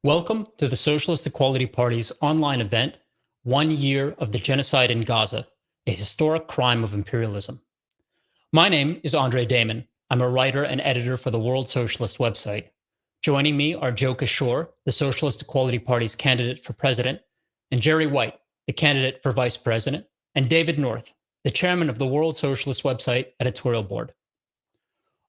Welcome to the Socialist Equality Party's online event, 1 Year of the Genocide in Gaza, a Historic Crime of Imperialism. My name is Andre Damon. I'm a writer and editor for the World Socialist website. Joining me are Joe Kishore, the Socialist Equality Party's candidate for president, and Jerry White, the candidate for vice president, and David North, the chairman of the World Socialist website editorial board.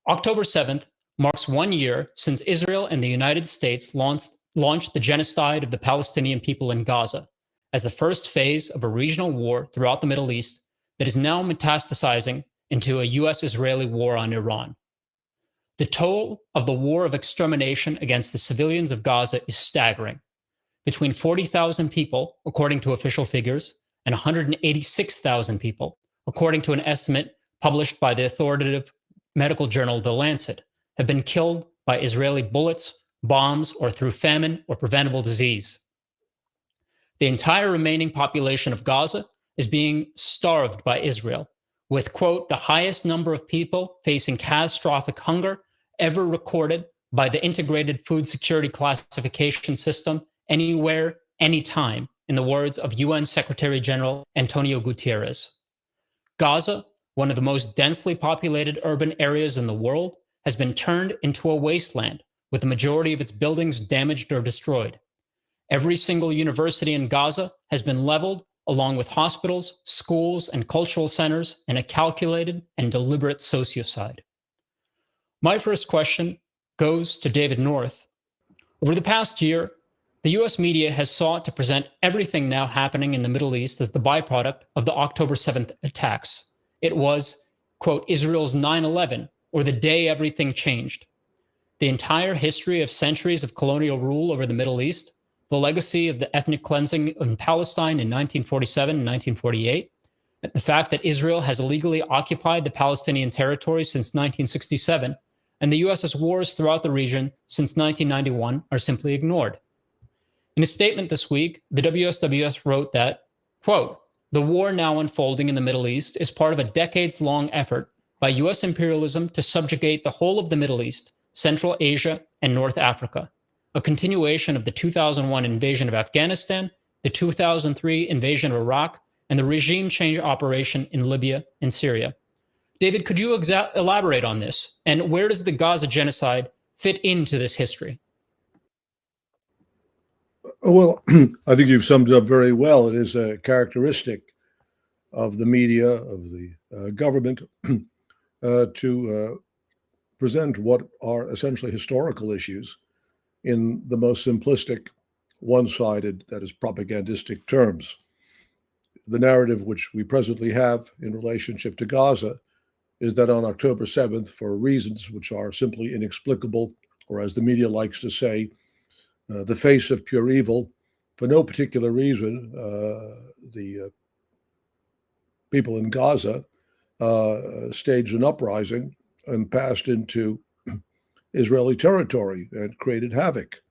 October 7th marks 1 year since Israel and the United States launched the genocide of the Palestinian people in Gaza as the first phase of a regional war throughout the Middle East that is now metastasizing into a US-Israeli war on Iran. The toll of the war of extermination against the civilians of Gaza is staggering. Between 40,000 people, according to official figures, and 186,000 people, according to an estimate published by the authoritative medical journal The Lancet, have been killed by Israeli bullets, bombs, or through famine or preventable disease. The entire remaining population of Gaza is being starved by Israel, with, quote, the highest number of people facing catastrophic hunger ever recorded by the Integrated Food Security Classification System anywhere, anytime, in the words of UN Secretary General Antonio Guterres. Gaza, one of the most densely populated urban areas in the world, has been turned into a wasteland, with the majority of its buildings damaged or destroyed. Every single university in Gaza has been leveled, along with hospitals, schools, and cultural centers, in a calculated and deliberate sociocide. My first question goes to David North. Over the past year, the US media has sought to present everything now happening in the Middle East as the byproduct of the October 7th attacks. It was, quote, Israel's 9/11, or the day everything changed. The entire history of centuries of colonial rule over the Middle East, the legacy of the ethnic cleansing in Palestine in 1947 and 1948, the fact that Israel has illegally occupied the Palestinian territory since 1967, and the US's wars throughout the region since 1991 are simply ignored. In a statement this week, the WSWS wrote that, quote, the war now unfolding in the Middle East is part of a decades-long effort by US imperialism to subjugate the whole of the Middle East, Central Asia, and North Africa, a continuation of the 2001 invasion of Afghanistan, the 2003 invasion of Iraq, and the regime change operation in Libya and Syria. David, could you elaborate on this? And where does the Gaza genocide fit into this history? Well, I think you've summed it up very well. It is a characteristic of the media, of the government, to present what are essentially historical issues in the most simplistic, one-sided, that is, propagandistic terms. The narrative which we presently have in relationship to Gaza is that on October 7th, for reasons which are simply inexplicable, or as the media likes to say, the face of pure evil, for no particular reason, the people in Gaza staged an uprising and passed into Israeli territory and created havoc.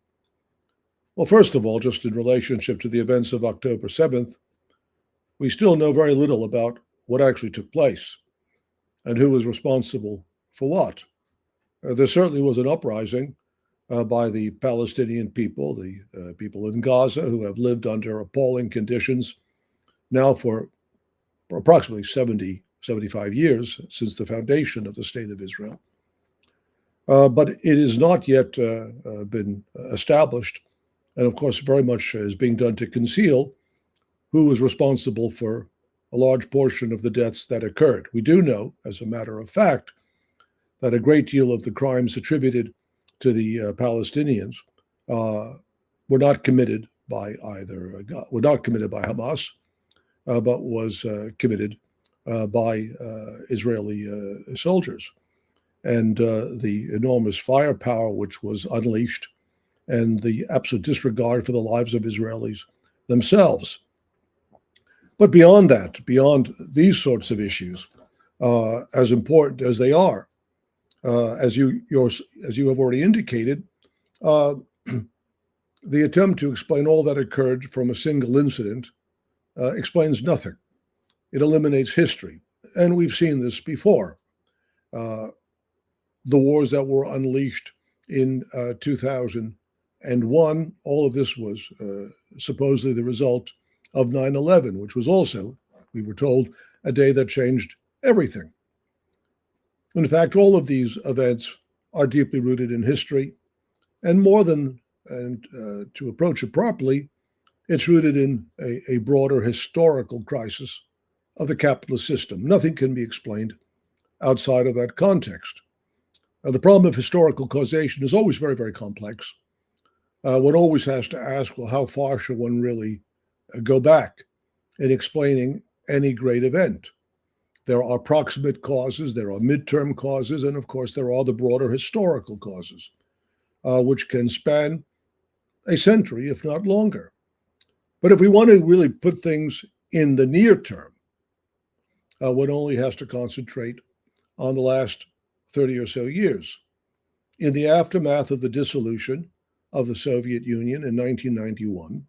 Well, first of all, just in relationship to the events of October 7th, we still know very little about what actually took place and who was responsible for what. There certainly was an uprising by the Palestinian people, the people in Gaza who have lived under appalling conditions now for approximately 75 years since the foundation of the State of Israel. But it has not yet been established, and of course very much is being done to conceal who is responsible for a large portion of the deaths that occurred. We do know, as a matter of fact, that a great deal of the crimes attributed to the Palestinians were not committed by Hamas, but was committed by Israeli soldiers. And the enormous firepower which was unleashed and the absolute disregard for the lives of Israelis themselves. But beyond that, beyond these sorts of issues, as important as they are, as you have already indicated, the attempt to explain all that occurred from a single incident explains nothing. It eliminates history. And we've seen this before. The wars that were unleashed in 2000 And all of this was supposedly the result of 9/11, which was also, we were told, a day that changed everything. In fact, all of these events are deeply rooted in history, and more than, and to approach it properly, it's rooted in a broader historical crisis of the capitalist system. Nothing can be explained outside of that context. The problem of historical causation is always very, very complex. One always has to ask, well, how far should one really go back in explaining any great event? There are proximate causes, there are midterm causes, and of course, there are the broader historical causes, which can span a century, if not longer. But if we want to really put things in the near term, one only has to concentrate on the last 30 or so years. In the aftermath of the dissolution of the Soviet Union in 1991,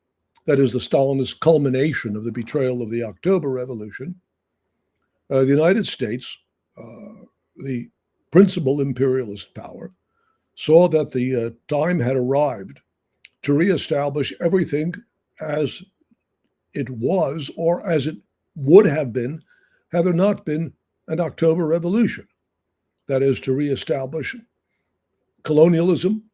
that is the Stalinist culmination of the betrayal of the October Revolution, the United States, the principal imperialist power, saw that the time had arrived to reestablish everything as it was, or as it would have been had there not been an October Revolution. That is, to reestablish colonialism,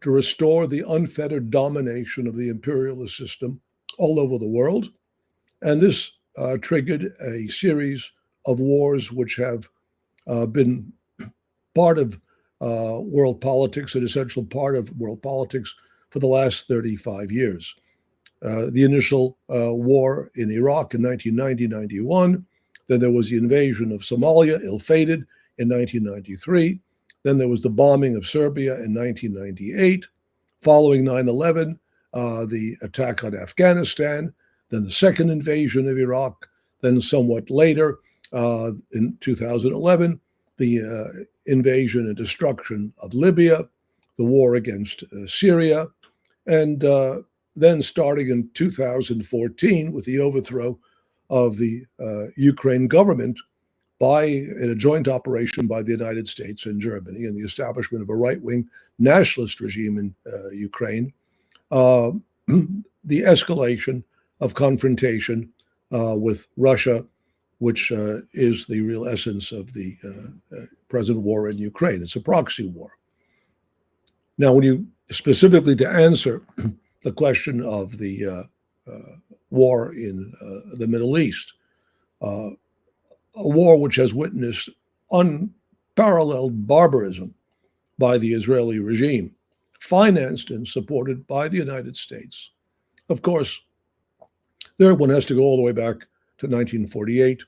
to restore the unfettered domination of the imperialist system all over the world. And this triggered a series of wars which have been part of world politics, an essential part of world politics for the last 35 years. The initial war in Iraq in 1990-91, then there was the invasion of Somalia, ill-fated, in 1993. Then there was the bombing of Serbia in 1998. Following 9/11, the attack on Afghanistan, then the second invasion of Iraq, then somewhat later, in 2011, the invasion and destruction of Libya, the war against Syria, and then starting in 2014 with the overthrow of the Ukraine government in a joint operation by the United States and Germany, and the establishment of a right-wing nationalist regime in Ukraine, the escalation of confrontation with Russia, which is the real essence of the present war in Ukraine. It's a proxy war. Now, when you specifically to answer the question of the war in the Middle East, a war which has witnessed unparalleled barbarism by the Israeli regime, financed and supported by the United States. Of course, there one has to go all the way back to 1948,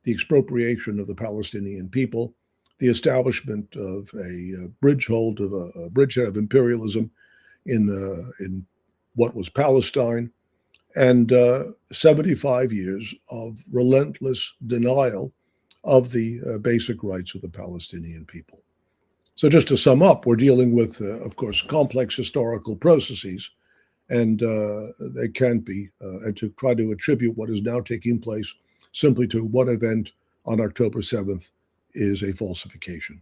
the expropriation of the Palestinian people, the establishment of a bridgehead of imperialism in what was Palestine, and 75 years of relentless denial of the basic rights of the Palestinian people. So just to sum up, we're dealing with, of course, complex historical processes, and they can't be, and to try to attribute what is now taking place simply to one event on October 7th is a falsification.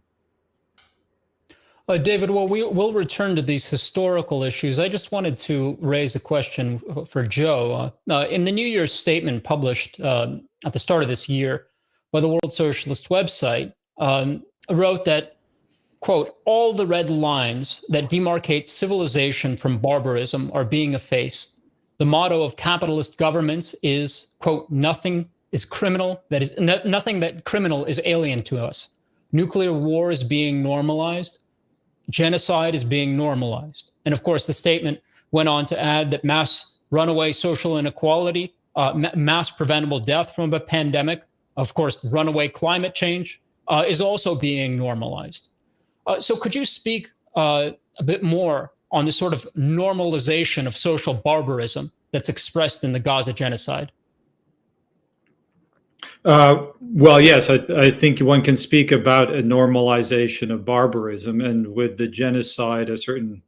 David, well, we'll return to these historical issues. I just wanted to raise a question for Joe. In the New Year's statement published at the start of this year by the World Socialist website, wrote that, quote, all the red lines that demarcate civilization from barbarism are being effaced. The motto of capitalist governments is, quote, nothing that criminal is alien to us. Nuclear war is being normalized. Genocide is being normalized. And of course, the statement went on to add that mass runaway social inequality, mass preventable death from a pandemic, of course, runaway climate change is also being normalized. So could you speak a bit more on the sort of normalization of social barbarism that's expressed in the Gaza genocide? Well, yes, I think one can speak about a normalization of barbarism, and with the genocide, a certain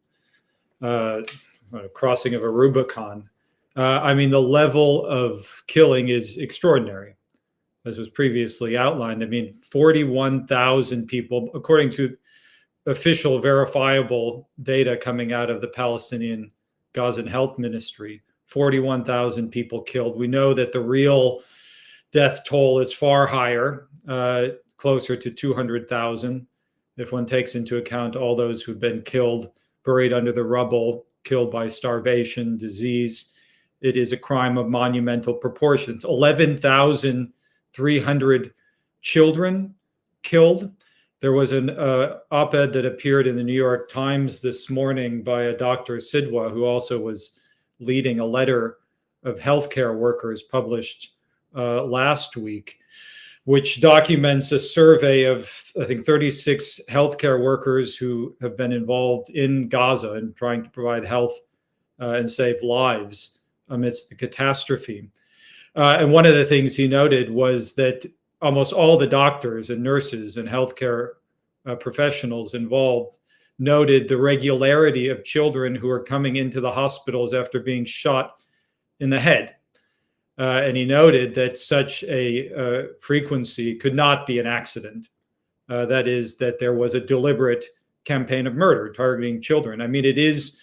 crossing of a Rubicon. I mean, the level of killing is extraordinary, as was previously outlined. I mean, 41,000 people, according to official verifiable data coming out of the Palestinian Gazan Health Ministry, 41,000 people killed. We know that the real death toll is far higher, closer to 200,000, if one takes into account all those who've been killed, buried under the rubble, killed by starvation, disease. It is a crime of monumental proportions. 11,300 children killed. There was an op-ed that appeared in the New York Times this morning by a Dr. Sidwa, who also was leading a letter of healthcare workers published last week, which documents a survey of, I think, 36 healthcare workers who have been involved in Gaza and trying to provide health and save lives amidst the catastrophe. And one of the things he noted was that almost all the doctors and nurses and healthcare professionals involved noted the regularity of children who are coming into the hospitals after being shot in the head. And he noted that such a frequency could not be an accident. That is, that there was a deliberate campaign of murder targeting children. I mean, it is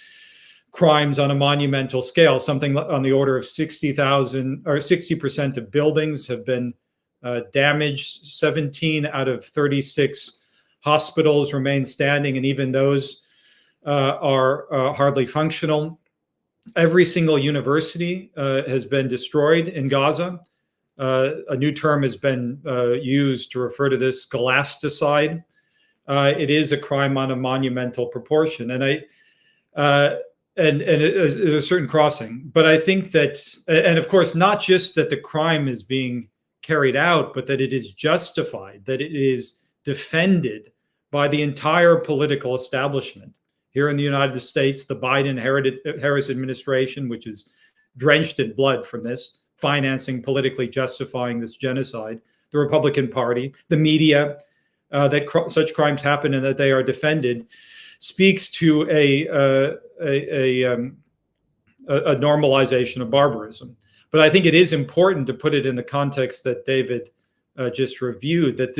crimes on a monumental scale. Something on the order of 60,000 or 60% of buildings have been damaged. 17 out of 36 hospitals remain standing, and even those are hardly functional. Every single university has been destroyed in Gaza. A new term has been used to refer to this, scholasticide. It is a crime on a monumental proportion, and a certain crossing. But I think that, and of course, not just that the crime is being carried out, but that it is justified, that it is defended by the entire political establishment. Here in the United States, the Biden-Harris administration, which is drenched in blood from this, financing, politically justifying this genocide, the Republican Party, the media, that such crimes happen and that they are defended, speaks to a normalization of barbarism. But I think it is important to put it in the context that David just reviewed, that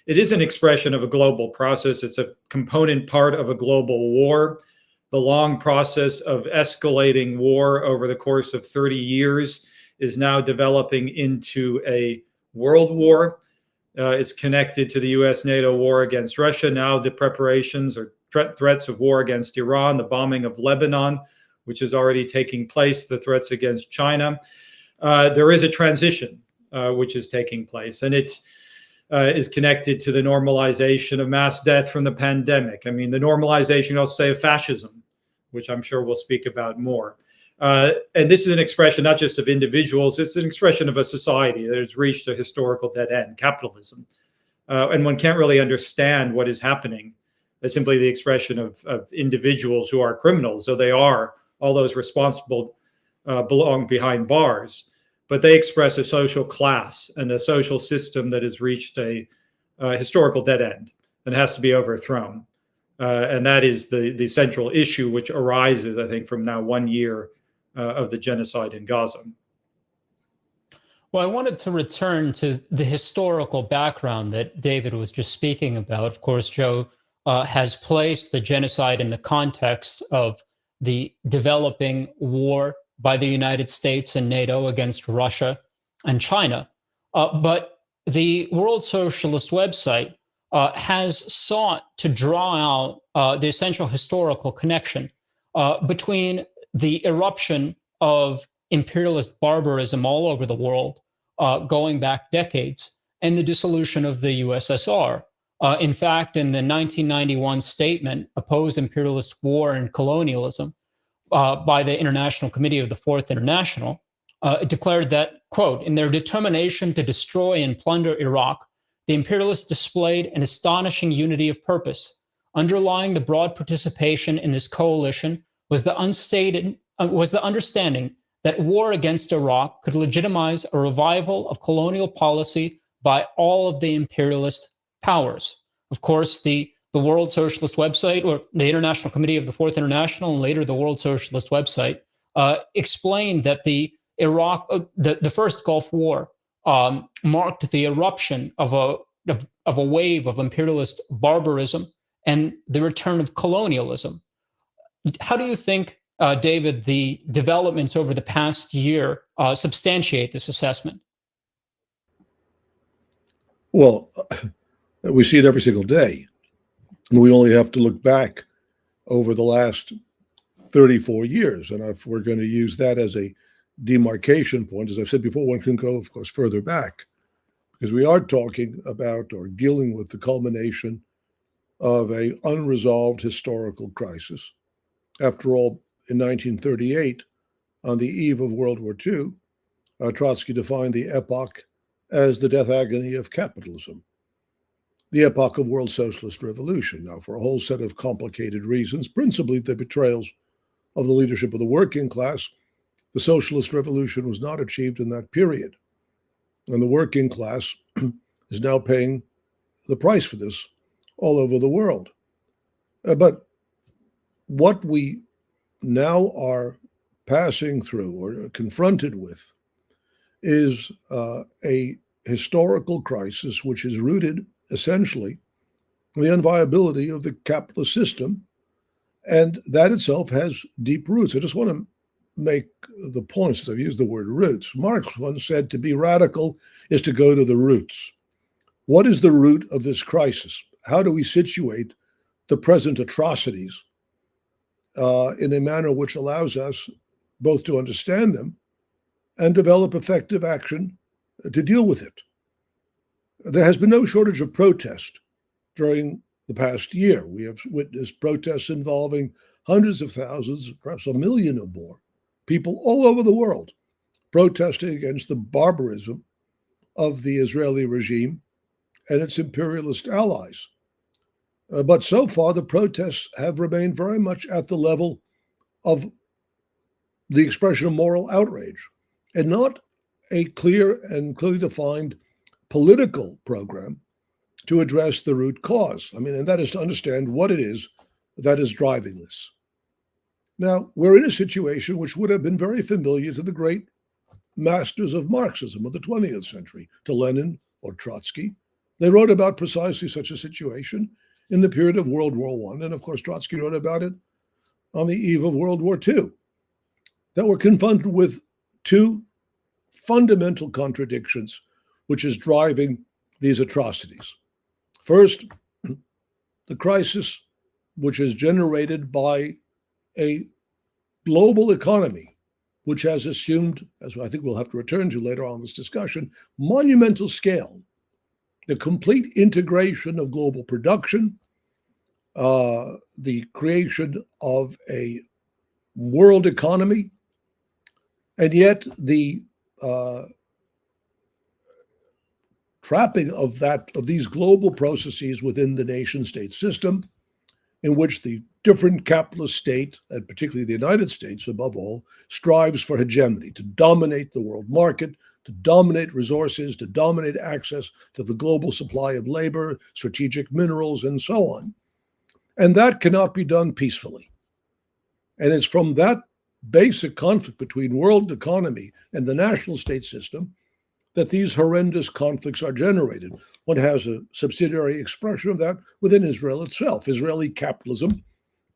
it is an expression of a global process. It's a component part of a global war. The long process of escalating war over the course of 30 years is now developing into a world war. It's connected to the US-NATO war against Russia. Now the preparations or threats of war against Iran, the bombing of Lebanon, which is already taking place, the threats against China. There is a transition which is taking place, and it is connected to the normalization of mass death from the pandemic. I mean, the normalization, I'll say, of fascism, which I'm sure we'll speak about more. And this is an expression not just of individuals, it's an expression of a society that has reached a historical dead end, capitalism. And one can't really understand what is happening as simply the expression of individuals who are criminals. So they are, all those responsible belong behind bars, but they express a social class and a social system that has reached a historical dead end and has to be overthrown. And that is the central issue which arises, I think, from now 1 year of the genocide in Gaza. Well, I wanted to return to the historical background that David was just speaking about. Of course, Joe has placed the genocide in the context of the developing war by the United States and NATO against Russia and China. But the World Socialist website has sought to draw out the essential historical connection between the eruption of imperialist barbarism all over the world, going back decades, and the dissolution of the USSR. In fact, in the 1991 statement, Oppose Imperialist War and Colonialism, by the International Committee of the Fourth International, it declared that, quote, in their determination to destroy and plunder Iraq, the imperialists displayed an astonishing unity of purpose. Underlying the broad participation in this coalition was the understanding that war against Iraq could legitimize a revival of colonial policy by all of the imperialist powers. Of course, the World Socialist website, or the International Committee of the Fourth International, and later the World Socialist website, explained that the first Gulf War marked the eruption of a wave of imperialist barbarism and the return of colonialism. How do you think, David, the developments over the past year substantiate this assessment? Well, we see it every single day. We only have to look back over the last 34 years. And if we're going to use that as a demarcation point, as I've said before, one can go, of course, further back, because we are talking about or dealing with the culmination of an unresolved historical crisis. After all, in 1938, on the eve of World War II, Trotsky defined the epoch as the death agony of capitalism, the epoch of world socialist revolution. Now, for a whole set of complicated reasons, principally the betrayals of the leadership of the working class, the socialist revolution was not achieved in that period. And the working class is now paying the price for this all over the world. But what we now are passing through or confronted with is a historical crisis which is rooted essentially in the unviability of the capitalist system. And that itself has deep roots. I just want to make the point, since I've used the word roots. Marx once said to be radical is to go to the roots. What is the root of this crisis? How do we situate the present atrocities in a manner which allows us both to understand them and develop effective action to deal with it? There has been no shortage of protest during the past year. We have witnessed protests involving hundreds of thousands, perhaps a million or more, people all over the world protesting against the barbarism of the Israeli regime and its imperialist allies. But so far, the protests have remained very much at the level of the expression of moral outrage and not a clear and clearly defined political program to address the root cause. And that is to understand what it is that is driving this. Now, we're in a situation which would have been very familiar to the great masters of Marxism of the 20th century, to Lenin or Trotsky. They wrote about precisely such a situation in the period of World War I. And of course, Trotsky wrote about it on the eve of World War II, that we're confronted with two fundamental contradictions which is driving these atrocities. First, the crisis which is generated by a global economy which has assumed, as I think we'll have to return to later on in this discussion, monumental scale, the complete integration of global production, the creation of a world economy, and yet the trapping of these global processes within the nation-state system, in which the different capitalist state, and particularly the United States above all, strives for hegemony, to dominate the world market, to dominate resources, to dominate access to the global supply of labor, strategic minerals, and so on. And that cannot be done peacefully. And it's from that basic conflict between world economy and the national state system that these horrendous conflicts are generated. One has a subsidiary expression of that within Israel itself. Israeli capitalism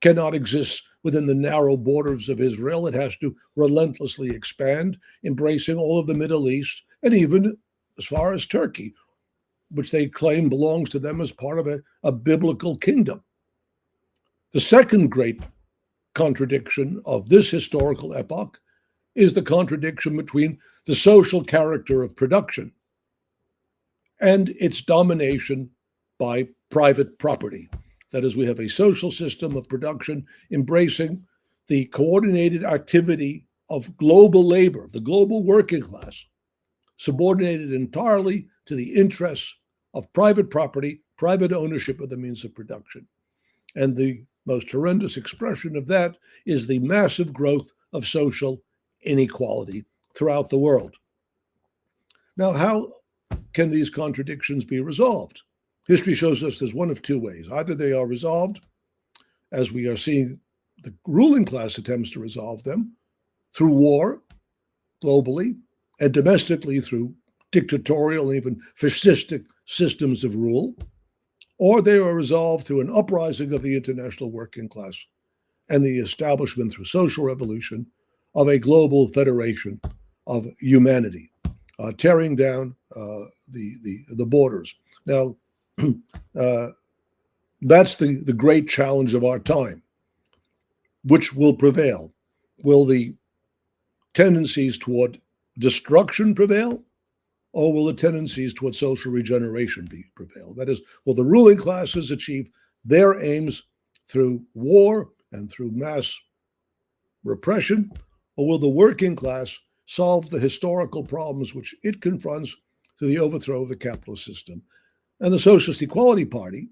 cannot exist within the narrow borders of Israel. It has to relentlessly expand, embracing all of the Middle East and even as far as Turkey, which they claim belongs to them as part of a biblical kingdom. The second great contradiction of this historical epoch is the contradiction between the social character of production and its domination by private property. That is, we have a social system of production embracing the coordinated activity of global labor, the global working class, subordinated entirely to the interests of private property, private ownership of the means of production. And the most horrendous expression of that is the massive growth of social inequality throughout the world. Now, how can these contradictions be resolved? History shows us there's one of two ways. Either they are resolved, as we are seeing the ruling class attempts to resolve them, through war globally, and domestically through dictatorial and even fascistic systems of rule, or they are resolved through an uprising of the international working class and the establishment through social revolution of a global federation of humanity, tearing down the borders. Now, that's the great challenge of our time. Which will prevail? Will the tendencies toward destruction prevail, or will the tendencies toward social regeneration prevail? That is, will the ruling classes achieve their aims through war and through mass repression, or will the working class solve the historical problems which it confronts through the overthrow of the capitalist system? And the Socialist Equality Party,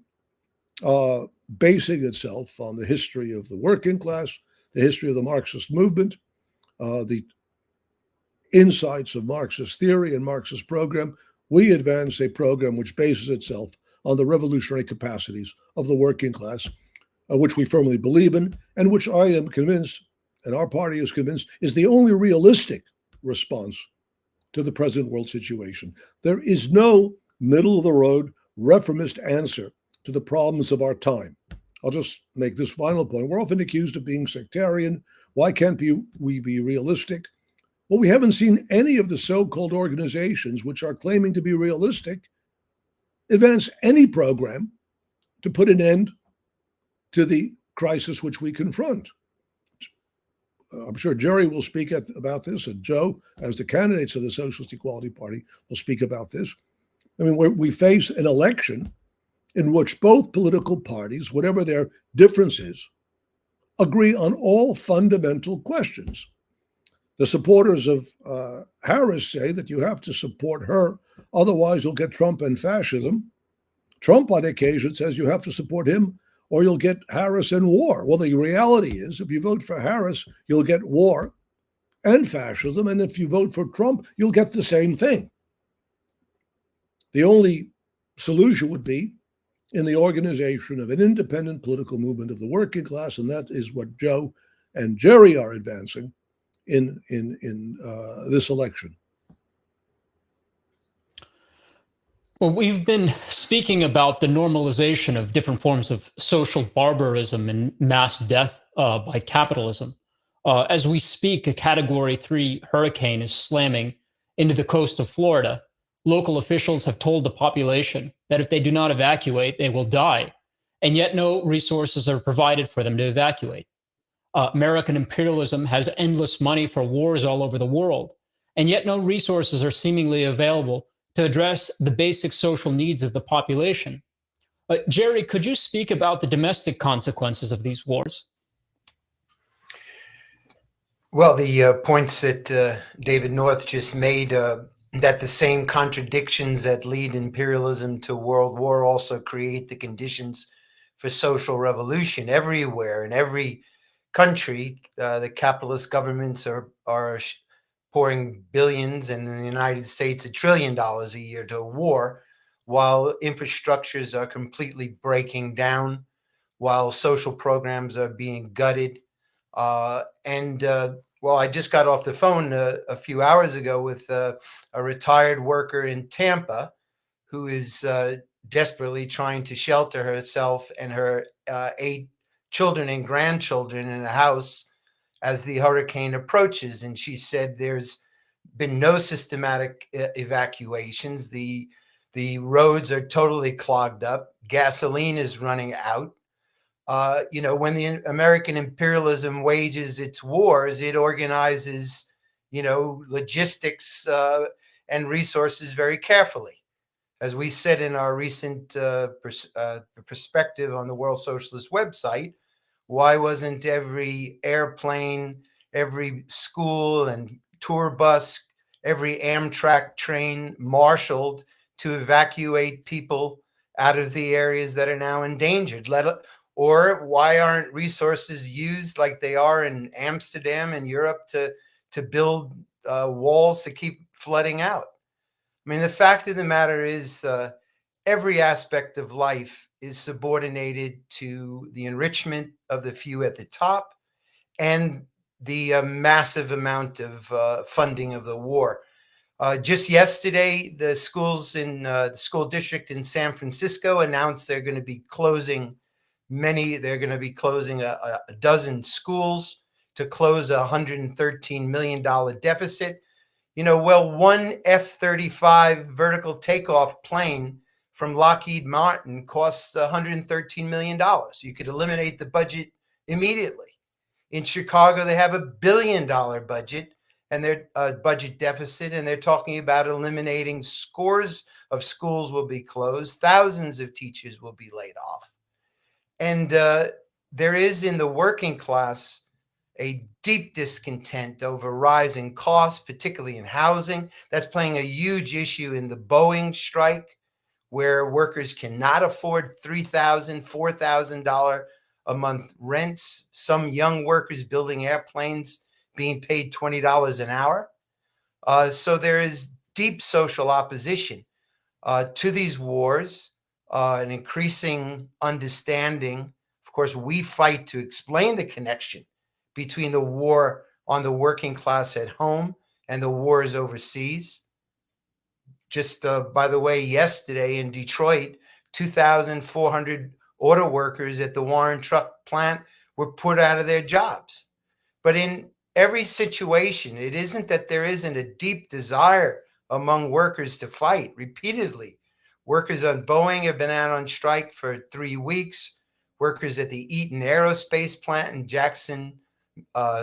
basing itself on the history of the working class, the history of the Marxist movement, the insights of Marxist theory and Marxist program, we advance a program which bases itself on the revolutionary capacities of the working class, which we firmly believe in, and which I am convinced, and our party is convinced, is the only realistic response to the present world situation. There is no middle-of-the-road reformist answer to the problems of our time. I'll just make this final point. We're often accused of being sectarian. Why can't we be realistic? Well, we haven't seen any of the so-called organizations which are claiming to be realistic advance any program to put an end to the crisis which we confront. I'm sure Jerry will speak about this, and Joe, as the candidates of the Socialist Equality Party, will speak about this. I mean, we face an election in which both political parties, whatever their differences, agree on all fundamental questions. The supporters of Harris say that you have to support her, otherwise you'll get Trump and fascism. Trump, on occasion, says you have to support him or you'll get Harris and war. Well, the reality is, if you vote for Harris, you'll get war and fascism, and if you vote for Trump, you'll get the same thing. The only solution would be in the organization of an independent political movement of the working class, and that is what Joe and Jerry are advancing in this election. Well, we've been speaking about the normalization of different forms of social barbarism and mass death by capitalism. As we speak, a Category 3 hurricane is slamming into the coast of Florida. Local officials have told the population that if they do not evacuate, they will die, and yet no resources are provided for them to evacuate. American imperialism has endless money for wars all over the world, and yet no resources are seemingly available to address the basic social needs of the population. Jerry, could you speak about the domestic consequences of these wars? Well, the points that David North just made, that the same contradictions that lead imperialism to world war also create the conditions for social revolution everywhere. In every country, the capitalist governments are pouring billions, and in the United States, $1 trillion a year to war, while infrastructures are completely breaking down, while social programs are being gutted. Well, I just got off the phone a few hours ago with a retired worker in Tampa who is desperately trying to shelter herself and her 8 children and grandchildren in a house as the hurricane approaches. And she said there's been no systematic evacuations. The roads are totally clogged up. Gasoline is running out. When the American imperialism wages its wars, it organizes, logistics and resources very carefully. As we said in our recent perspective on the World Socialist website, why wasn't every airplane, every school and tour bus, every Amtrak train marshaled to evacuate people out of the areas that are now endangered? Or why aren't resources used like they are in Amsterdam and Europe to build walls to keep flooding out? I mean, the fact of the matter is every aspect of life is subordinated to the enrichment of the few at the top and the massive amount of funding of the war. Just yesterday, the schools in the school district in San Francisco announced they're going to be closing they're going to be closing a dozen schools to close a $113 million deficit. Well, one F-35 vertical takeoff plane from Lockheed Martin costs $113 million. You could eliminate the budget immediately. In Chicago, they have $1 billion budget and their budget deficit, and they're talking about eliminating scores of schools will be closed, thousands of teachers will be laid off. And there is in the working class a deep discontent over rising costs, particularly in housing. That's playing a huge issue in the Boeing strike, where workers cannot afford $3,000, $4,000 a month rents. Some young workers building airplanes being paid $20 an hour. So there is deep social opposition to these wars, an increasing understanding. Of course, we fight to explain the connection between the war on the working class at home and the wars overseas. Just by the way, yesterday in Detroit, 2,400 auto workers at the Warren truck plant were put out of their jobs. But in every situation, it isn't that there isn't a deep desire among workers to fight. Repeatedly, workers on Boeing have been out on strike for 3 weeks. Workers at the Eaton Aerospace plant in Jackson,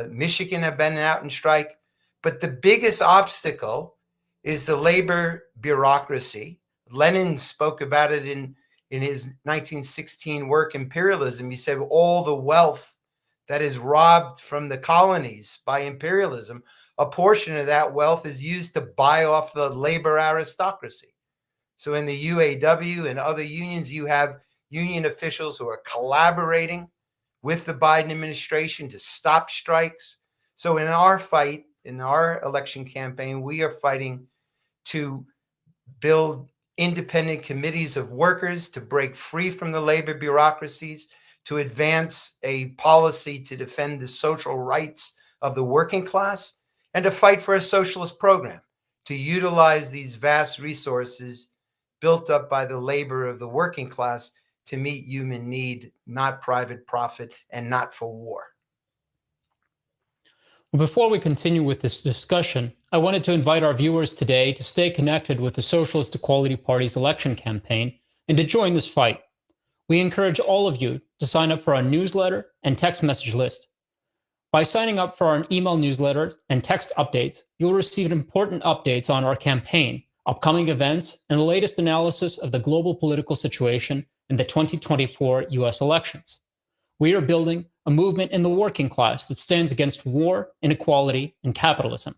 Michigan have been out on strike. But the biggest obstacle is the labor bureaucracy. Lenin spoke about it in his 1916 work, Imperialism. He said all the wealth that is robbed from the colonies by imperialism, a portion of that wealth is used to buy off the labor aristocracy. So in the UAW and other unions, you have union officials who are collaborating with the Biden administration to stop strikes. So in our fight, in our election campaign, we are fighting to build independent committees of workers to break free from the labor bureaucracies, to advance a policy to defend the social rights of the working class, and to fight for a socialist program to utilize these vast resources built up by the labor of the working class to meet human need, not private profit, and not for war. Before we continue with this discussion, I wanted to invite our viewers today to stay connected with the Socialist Equality Party's election campaign and to join this fight. We encourage all of you to sign up for our newsletter and text message list. By signing up for our email newsletter and text updates, you'll receive important updates on our campaign, upcoming events, and the latest analysis of the global political situation in the 2024 US elections. We are building a movement in the working class that stands against war, inequality, and capitalism.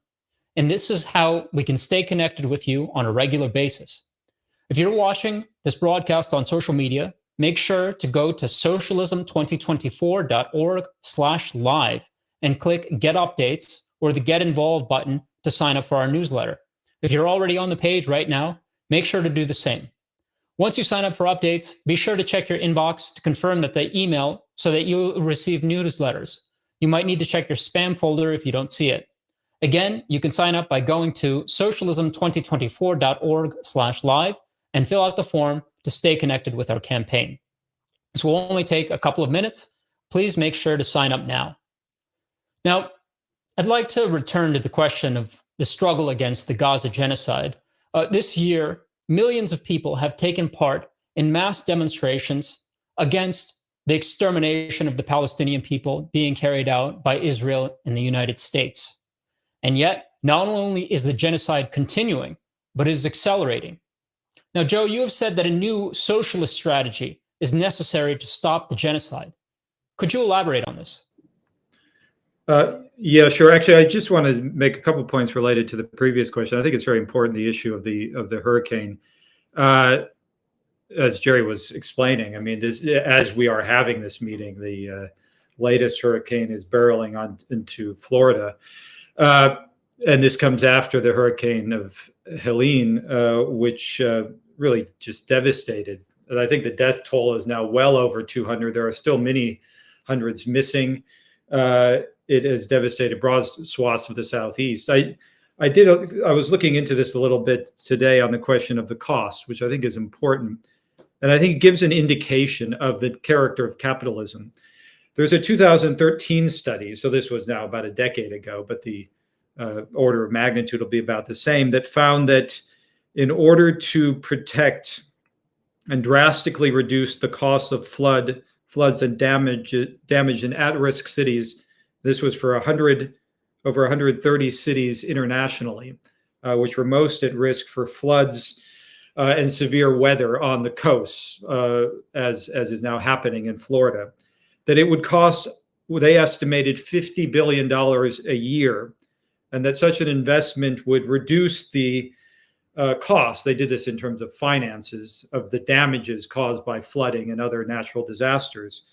And this is how we can stay connected with you on a regular basis. If you're watching this broadcast on social media, make sure to go to socialism2024.org/live and click Get Updates or the Get Involved button to sign up for our newsletter. If you're already on the page right now, make sure to do the same. Once you sign up for updates, be sure to check your inbox to confirm that they email so that you'll receive newsletters. You might need to check your spam folder if you don't see it. Again, you can sign up by going to socialism2024.org/live and fill out the form to stay connected with our campaign. This will only take a couple of minutes. Please make sure to sign up now. Now, I'd like to return to the question of the struggle against the Gaza genocide. This year, millions of people have taken part in mass demonstrations against the extermination of the Palestinian people being carried out by Israel and the United States. And yet, not only is the genocide continuing, but it is accelerating. Now, Joe, you have said that a new socialist strategy is necessary to stop the genocide. Could you elaborate on this? Yeah, sure. Actually, I just want to make a couple of points related to the previous question. I think it's very important, the issue of the hurricane. As Jerry was explaining, I mean, as we are having this meeting, the latest hurricane is barreling on into Florida. And this comes after the hurricane of Helene, which really just devastated. And I think the death toll is now well over 200. There are still many hundreds missing. It has devastated broad swaths of the Southeast. I was looking into this a little bit today on the question of the cost, which I think is important. And I think it gives an indication of the character of capitalism. There's a 2013 study, so this was now about a decade ago, but the order of magnitude will be about the same, that found that in order to protect and drastically reduce the costs of floods and damage in at-risk cities, this was for over 130 cities internationally, which were most at risk for floods and severe weather on the coasts, as is now happening in Florida, that it would cost, they estimated, $50 billion a year, and that such an investment would reduce the cost. They did this in terms of finances of the damages caused by flooding and other natural disasters,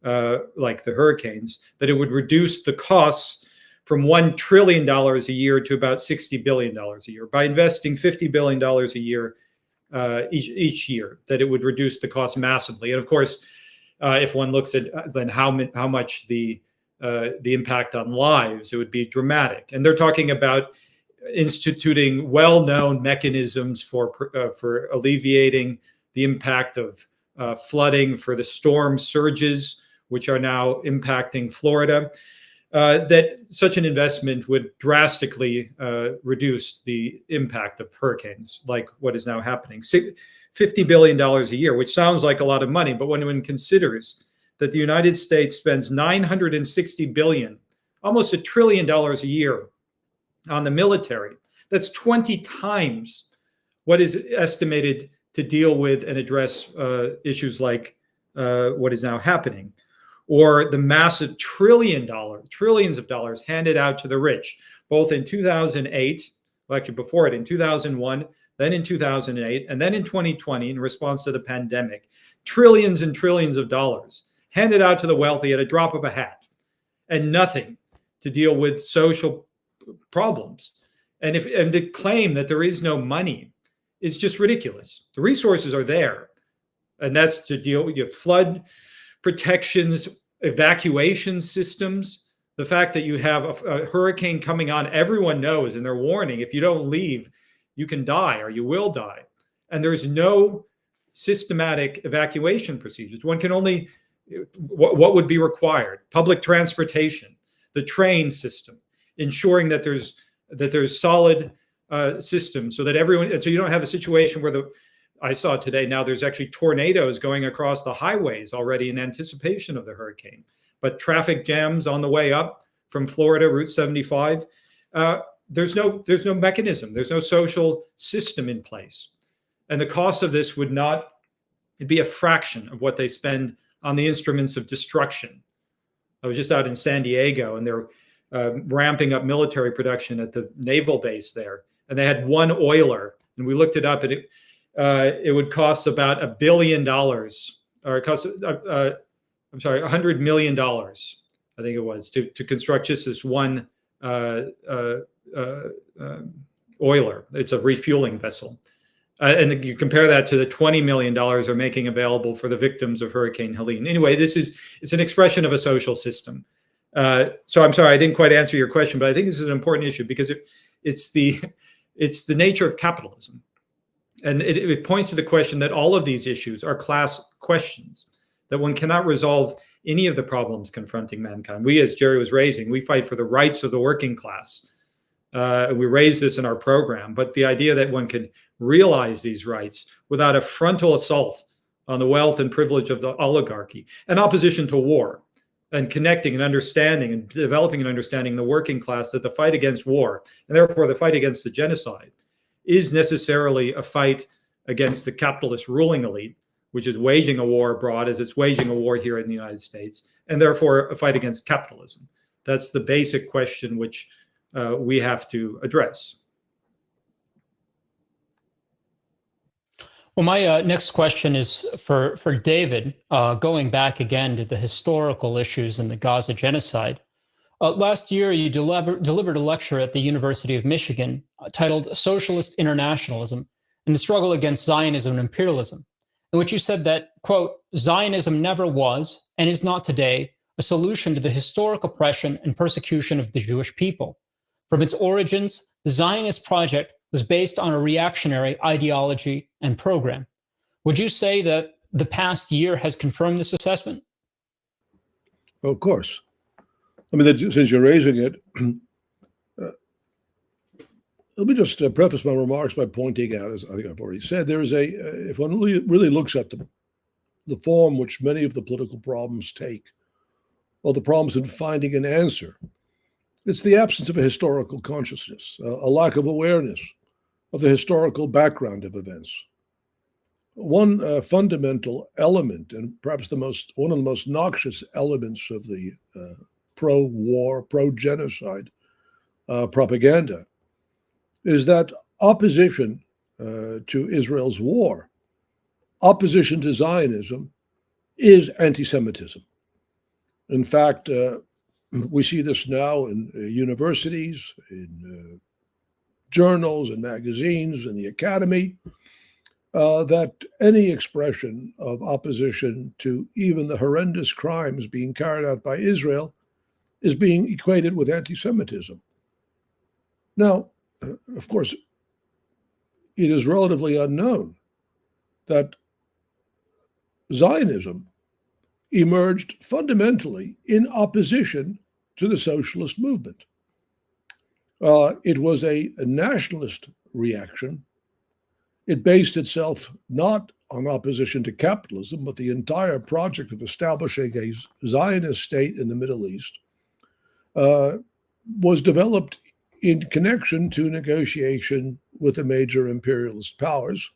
like the hurricanes, that it would reduce the costs from $1 trillion a year to about $60 billion a year. By investing $50 billion a year each year, that it would reduce the cost massively. And of course, if one looks at then how much the impact on lives, it would be dramatic. And they're talking about instituting well-known mechanisms for alleviating the impact of flooding, for the storm surges, which are now impacting Florida. That such an investment would drastically reduce the impact of hurricanes, like what is now happening. $50 billion a year, which sounds like a lot of money, but when one considers that the United States spends $960 billion, almost $1 trillion a year on the military, that's 20 times what is estimated to deal with and address issues like what is now happening, or the massive trillions of dollars handed out to the rich, both in 2008, well, actually before it, in 2001, then in 2008, and then in 2020, in response to the pandemic. Trillions and trillions of dollars handed out to the wealthy at a drop of a hat, and nothing to deal with social problems. And the claim that there is no money is just ridiculous. The resources are there, and that's to deal with flood protections, evacuation systems. The fact that you have a hurricane coming on, everyone knows, and they're warning, if you don't leave, you can die or you will die. And there's no systematic evacuation procedures. One can only, what would be required? Public transportation, the train system, ensuring that there's solid systems so that everyone, and so you don't have a situation where I saw today, now there's actually tornadoes going across the highways already in anticipation of the hurricane, but traffic jams on the way up from Florida, Route 75. There's no mechanism. There's no social system in place. And the cost of this would not, it'd be a fraction of what they spend on the instruments of destruction. I was just out in San Diego, and they're ramping up military production at the naval base there. And they had one oiler, and we looked it up, and it would cost about $1 billion, or it cost, $100 million, I think it was, to construct just this one oiler. It's a refueling vessel. And you compare that to the $20 million are making available for the victims of Hurricane Helene. Anyway, it's an expression of a social system. So I'm sorry, I didn't quite answer your question, but I think this is an important issue because it's the nature of capitalism. And it points to the question that all of these issues are class questions, that one cannot resolve any of the problems confronting mankind. We, as Jerry was raising, we fight for the rights of the working class. We raise this in our program, but the idea that one can realize these rights without a frontal assault on the wealth and privilege of the oligarchy, and opposition to war, and connecting and understanding and developing and understanding the working class, that the fight against war, and therefore the fight against the genocide, is necessarily a fight against the capitalist ruling elite, which is waging a war abroad as it's waging a war here in the United States, and therefore a fight against capitalism. That's the basic question which we have to address. Well, my next question is for David, going back again to the historical issues in the Gaza genocide. Last year, you delivered a lecture at the University of Michigan titled Socialist Internationalism and the Struggle Against Zionism and Imperialism, in which you said that, quote, Zionism never was and is not today a solution to the historic oppression and persecution of the Jewish people. From its origins, the Zionist project was based on a reactionary ideology and program. Would you say that the past year has confirmed this assessment? Of course. I mean, since you're raising it, let me just preface my remarks by pointing out, as I think I've already said, there is if one really looks at the form which many of the political problems take, or the problems in finding an answer, it's the absence of a historical consciousness, a lack of awareness of the historical background of events. One fundamental element, and perhaps one of the most noxious elements of the pro-war, pro-genocide propaganda, is that opposition to Israel's war, opposition to Zionism, is anti-Semitism. In fact, we see this now in universities, in journals and magazines, in the academy, that any expression of opposition to even the horrendous crimes being carried out by Israel is being equated with anti-Semitism. Now, of course, it is relatively unknown that Zionism emerged fundamentally in opposition to the socialist movement. It was a nationalist reaction. It based itself not on opposition to capitalism, but the entire project of establishing a Zionist state in the Middle East was developed in connection to negotiation with the major imperialist powers.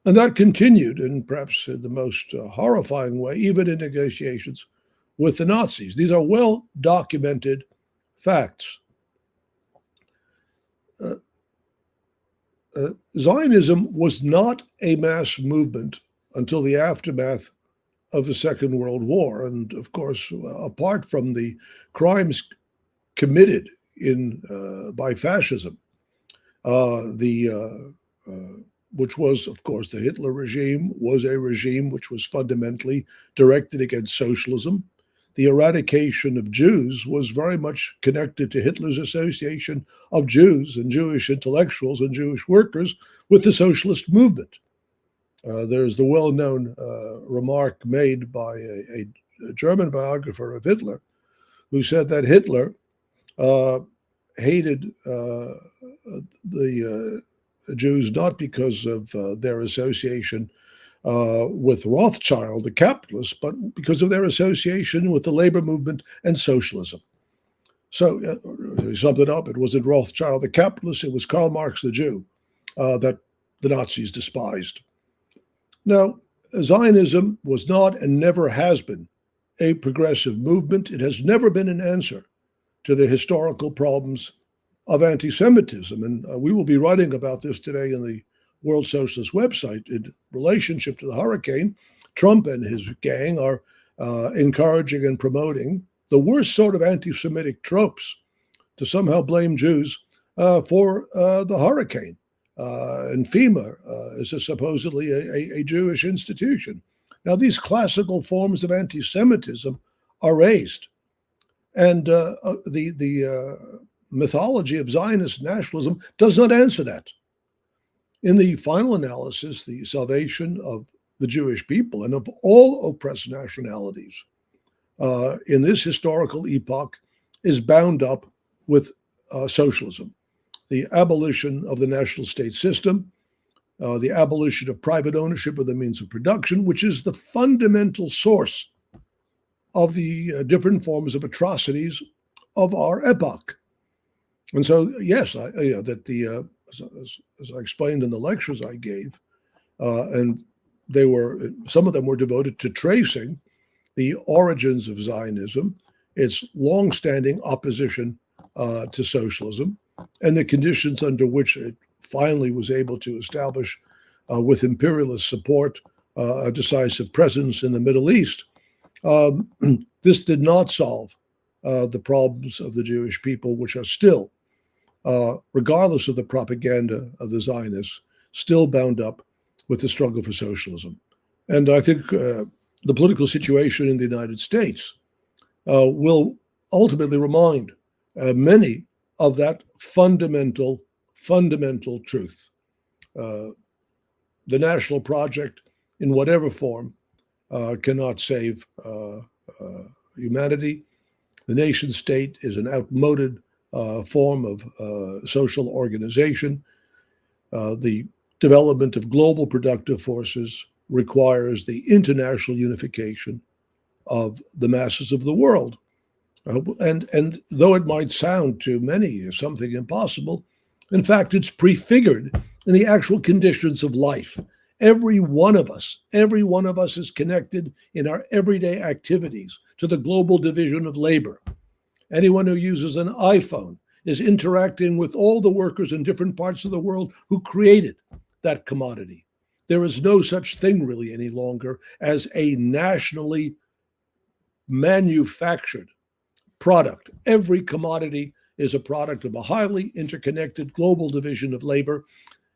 And that continued, in perhaps the most horrifying way, even in negotiations with the Nazis. These are well-documented facts. Zionism was not a mass movement until the aftermath of the Second World War. And of course, apart from the crimes committed by fascism, which was, of course, the Hitler regime was a regime which was fundamentally directed against socialism. The eradication of Jews was very much connected to Hitler's association of Jews and Jewish intellectuals and Jewish workers with the socialist movement. There's the well-known remark made by a German biographer of Hitler, who said that Hitler hated the Jews not because of their association with Rothschild, the capitalist, but because of their association with the labor movement and socialism. So he summed it up. It wasn't Rothschild, the capitalist. It was Karl Marx, the Jew, that the Nazis despised. Now, Zionism was not and never has been a progressive movement. It has never been an answer to the historical problems of anti-Semitism. And we will be writing about this today in the World Socialist website in relationship to the hurricane. Trump and his gang are encouraging and promoting the worst sort of anti-Semitic tropes to somehow blame Jews for the hurricane. And FEMA is supposedly a Jewish institution. Now, these classical forms of anti-Semitism are raised. And the mythology of Zionist nationalism does not answer that. In the final analysis, the salvation of the Jewish people and of all oppressed nationalities in this historical epoch is bound up with socialism, the abolition of the national state system, the abolition of private ownership of the means of production, which is the fundamental source of the different forms of atrocities of our epoch. And so, yes, as I explained in the lectures I gave, and some of them were devoted to tracing the origins of Zionism, its longstanding opposition to socialism, and the conditions under which it finally was able to establish, with imperialist support, a decisive presence in the Middle East. This did not solve the problems of the Jewish people, which are still, regardless of the propaganda of the Zionists, still bound up with the struggle for socialism. And I think the political situation in the United States will ultimately remind many of that fundamental truth. The national project, in whatever form, cannot save humanity. The nation state is an outmoded form of social organization. The development of global productive forces requires the international unification of the masses of the world. And though it might sound to many as something impossible, in fact, it's prefigured in the actual conditions of life. Every one of us is connected in our everyday activities to the global division of labor. Anyone who uses an iPhone is interacting with all the workers in different parts of the world who created that commodity. There is no such thing really any longer as a nationally manufactured product. Every commodity is a product of a highly interconnected global division of labor.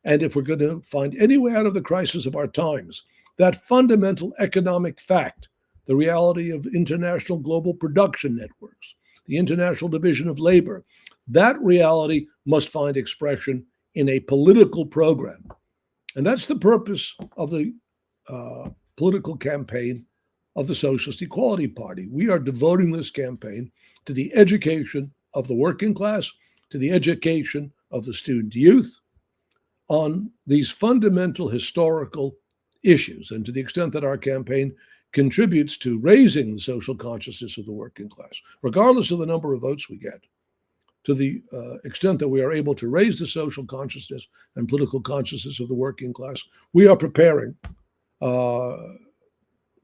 And if we're going to find any way out of the crisis of our times, that fundamental economic fact, the reality of international global production networks, the international division of labor, that reality must find expression in a political program. And that's the purpose of the political campaign of the Socialist Equality Party. We are devoting this campaign to the education of the working class, to the education of the student youth on these fundamental historical issues. And to the extent that our campaign contributes to raising the social consciousness of the working class, regardless of the number of votes we get, to the extent that we are able to raise the social consciousness and political consciousness of the working class, we are preparing the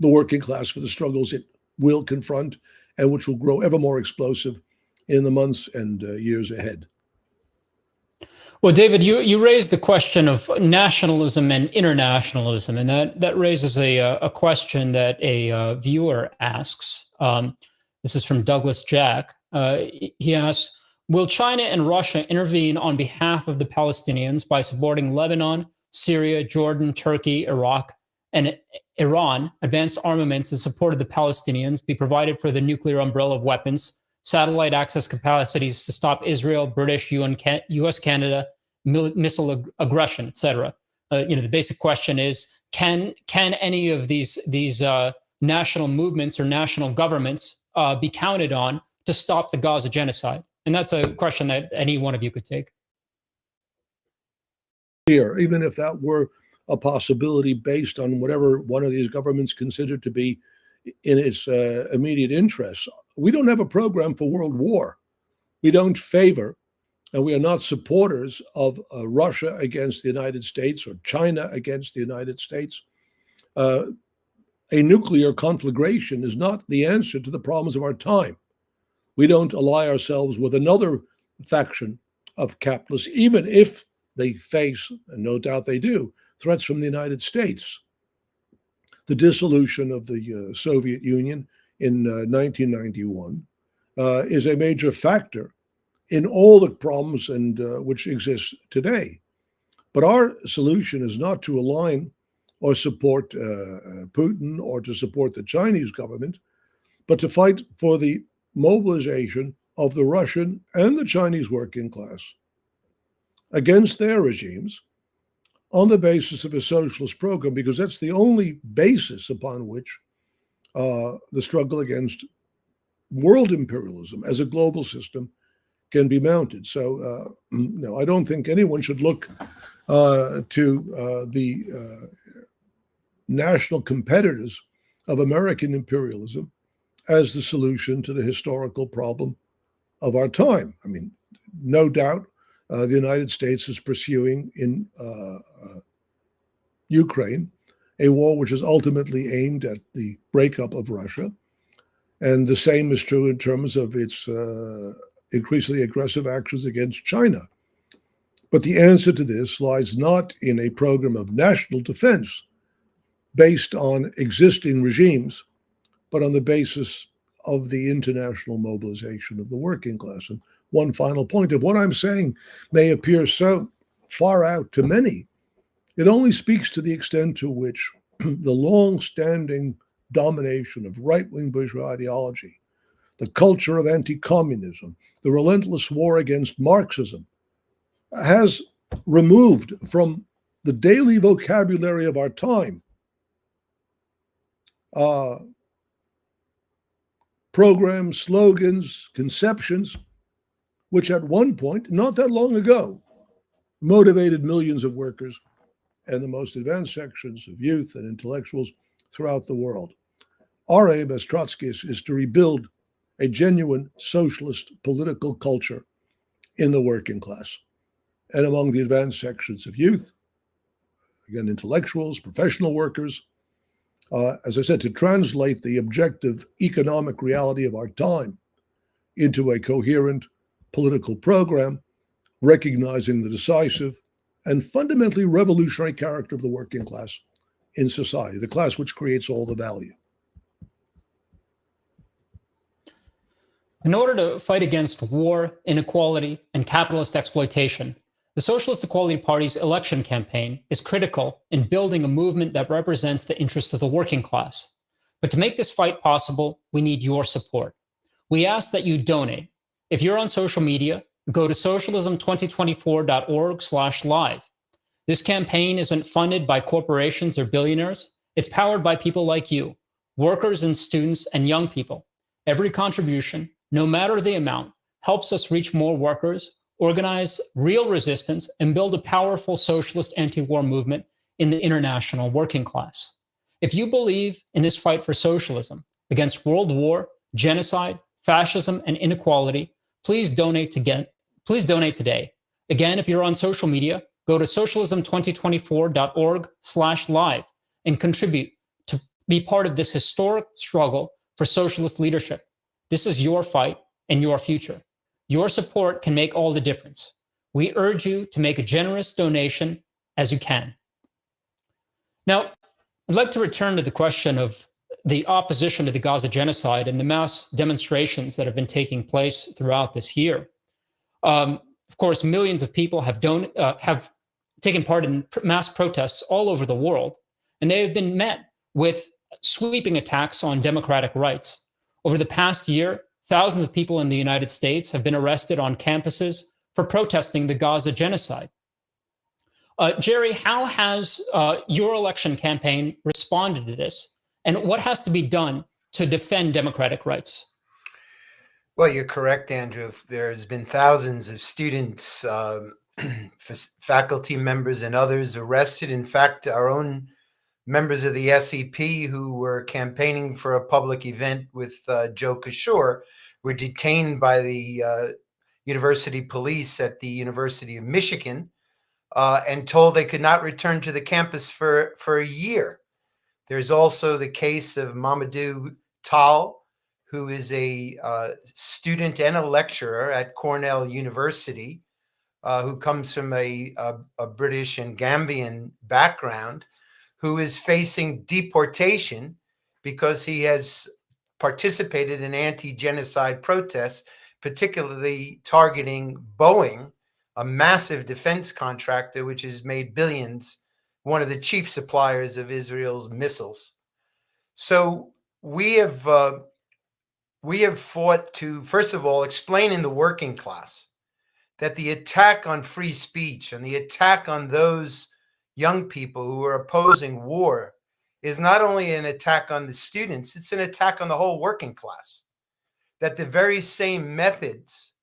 working class for the struggles it will confront and which will grow ever more explosive in the months and years ahead. Well, David, you raised the question of nationalism and internationalism, and that raises a question that a viewer asks. This is from Douglas Jack. He asks, will China and Russia intervene on behalf of the Palestinians by supporting Lebanon, Syria, Jordan, Turkey, Iraq, and Iran? Advanced armaments in support of the Palestinians be provided for the nuclear umbrella of weapons, satellite access capacities to stop Israel, British, U.S., Canada, missile aggression, etc. The basic question is: Can any of these national movements or national governments be counted on to stop the Gaza genocide? And that's a question that any one of you could take. Here, even if that were a possibility based on whatever one of these governments considered to be in its immediate interests, we don't have a program for world war. We don't favor, and we are not supporters of Russia against the United States or China against the United States. A nuclear conflagration is not the answer to the problems of our time. We don't ally ourselves with another faction of capitalists, even if they face, and no doubt they do, threats from the United States. The dissolution of the Soviet Union in 1991 is a major factor in all the problems and which exist today. But our solution is not to align or support Putin or to support the Chinese government, but to fight for the mobilization of the Russian and the Chinese working class against their regimes on the basis of a socialist program, because that's the only basis upon which the struggle against world imperialism as a global system can be mounted. So, no, I don't think anyone should look to the national competitors of American imperialism as the solution to the historical problem of our time. I mean, no doubt the United States is pursuing in Ukraine a war which is ultimately aimed at the breakup of Russia. And the same is true in terms of its increasingly aggressive actions against China. But the answer to this lies not in a program of national defense based on existing regimes, but on the basis of the international mobilization of the working class. And one final point of what I'm saying may appear so far out to many. It only speaks to the extent to which the long-standing domination of right-wing bourgeois ideology the culture of anti-communism, the relentless war against Marxism, has removed from the daily vocabulary of our time programs, slogans, conceptions, which at one point, not that long ago, motivated millions of workers and the most advanced sections of youth and intellectuals throughout the world. Our aim as Trotskyists is to rebuild a genuine socialist political culture in the working class and among the advanced sections of youth, again, intellectuals, professional workers, as I said, to translate the objective economic reality of our time into a coherent political program, recognizing the decisive and fundamentally revolutionary character of the working class in society, the class which creates all the value. In order to fight against war, inequality, and capitalist exploitation, the Socialist Equality Party's election campaign is critical in building a movement that represents the interests of the working class. But to make this fight possible, we need your support. We ask that you donate. If you're on social media, go to socialism2024.org/live. This campaign isn't funded by corporations or billionaires. It's powered by people like you, workers and students and young people. Every contribution, no matter the amount, helps us reach more workers, organize real resistance, and build a powerful socialist anti-war movement in the international working class. If you believe in this fight for socialism against world war, genocide, fascism, and inequality, please donate today. Again, if you're on social media, go to socialism2024.org/live and contribute to be part of this historic struggle for socialist leadership. This is your fight and your future. Your support can make all the difference. We urge you to make a generous donation as you can. Now, I'd like to return to the question of the opposition to the Gaza genocide and the mass demonstrations that have been taking place throughout this year. Of course, millions of people have taken part in mass protests all over the world, and they have been met with sweeping attacks on democratic rights. Over the past year, thousands of people in the United States have been arrested on campuses for protesting the Gaza genocide. Jerry, how has your election campaign responded to this? And what has to be done to defend democratic rights? Well, you're correct, Andrew. There's been thousands of students, faculty members, and others arrested. In fact, our own members of the SEP who were campaigning for a public event with Joe Kishore were detained by the university police at the University of Michigan and told they could not return to the campus for a year. There's also the case of Mamadou Tal, who is a student and a lecturer at Cornell University, who comes from a British and Gambian background, who is facing deportation because he has participated in anti-genocide protests, particularly targeting Boeing, a massive defense contractor which has made billions, one of the chief suppliers of Israel's missiles. So we have fought to, first of all, explain in the working class that the attack on free speech and the attack on those young people who are opposing war is not only an attack on the students, it's an attack on the whole working class. That the very same methods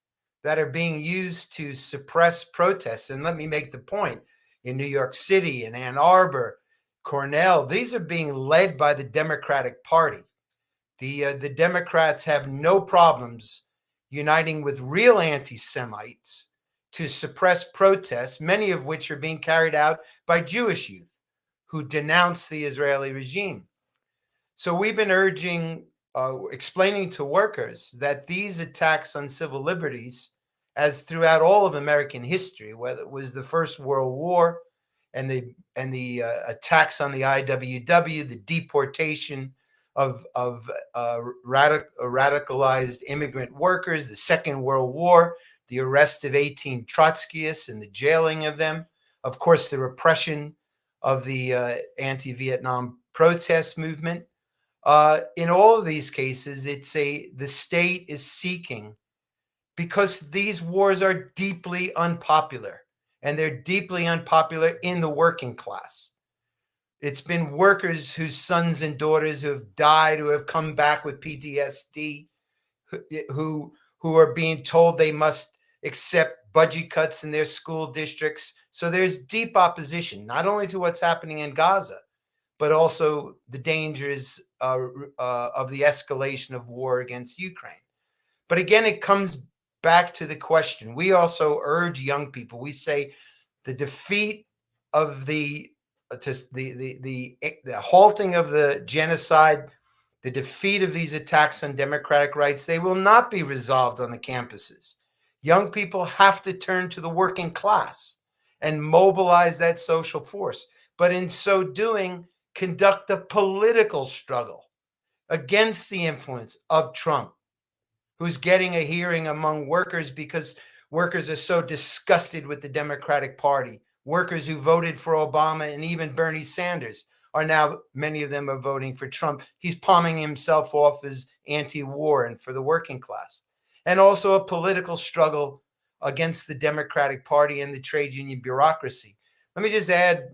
that are being used to suppress protests, and let me make the point, in New York City, in Ann Arbor, Cornell, these are being led by the Democratic Party. The Democrats have no problems uniting with real anti-Semites to suppress protests, many of which are being carried out by Jewish youth who denounce the Israeli regime. So we've been urging, explaining to workers that these attacks on civil liberties, as throughout all of American history, whether it was the First World War and the attacks on the IWW, the deportation of radicalized immigrant workers, the Second World War, the arrest of 18 Trotskyists and the jailing of them, of course, the repression of the anti-Vietnam protest movement, In all of these cases, the state is seeking, because these wars are deeply unpopular, and they're deeply unpopular in the working class. It's been workers whose sons and daughters who have died, who have come back with PTSD, who are being told they must accept budget cuts in their school districts. So there's deep opposition, not only to what's happening in Gaza, but also the dangers of the escalation of war against Ukraine. But again, it comes back to the question. We also urge young people. We say the defeat of the halting of the genocide, the defeat of these attacks on democratic rights, they will not be resolved on the campuses. Young people have to turn to the working class and mobilize that social force. But in so doing, conduct a political struggle against the influence of Trump, who's getting a hearing among workers because workers are so disgusted with the Democratic Party. Workers who voted for Obama and even Bernie Sanders are now, many of them are voting for Trump. He's palming himself off as anti-war and for the working class. And also a political struggle against the Democratic Party and the trade union bureaucracy. Let me just add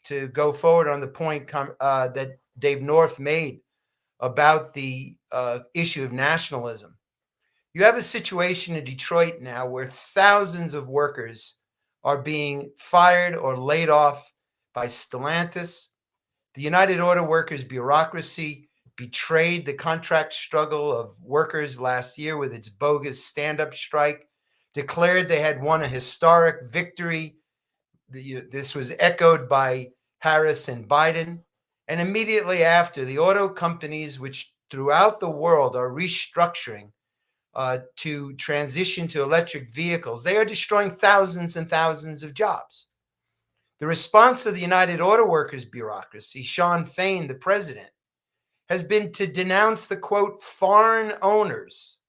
to go forward on the point that Dave North made about the issue of nationalism. You have a situation in Detroit now where thousands of workers are being fired or laid off by Stellantis. The United Auto Workers bureaucracy betrayed the contract struggle of workers last year with its bogus stand-up strike, declared they had won a historic victory. This was echoed by Harris and Biden. And immediately after, the auto companies, which throughout the world are restructuring to transition to electric vehicles, they are destroying thousands and thousands of jobs. The response of the United Auto Workers bureaucracy, Sean Fain, the president, has been to denounce the, quote, foreign owners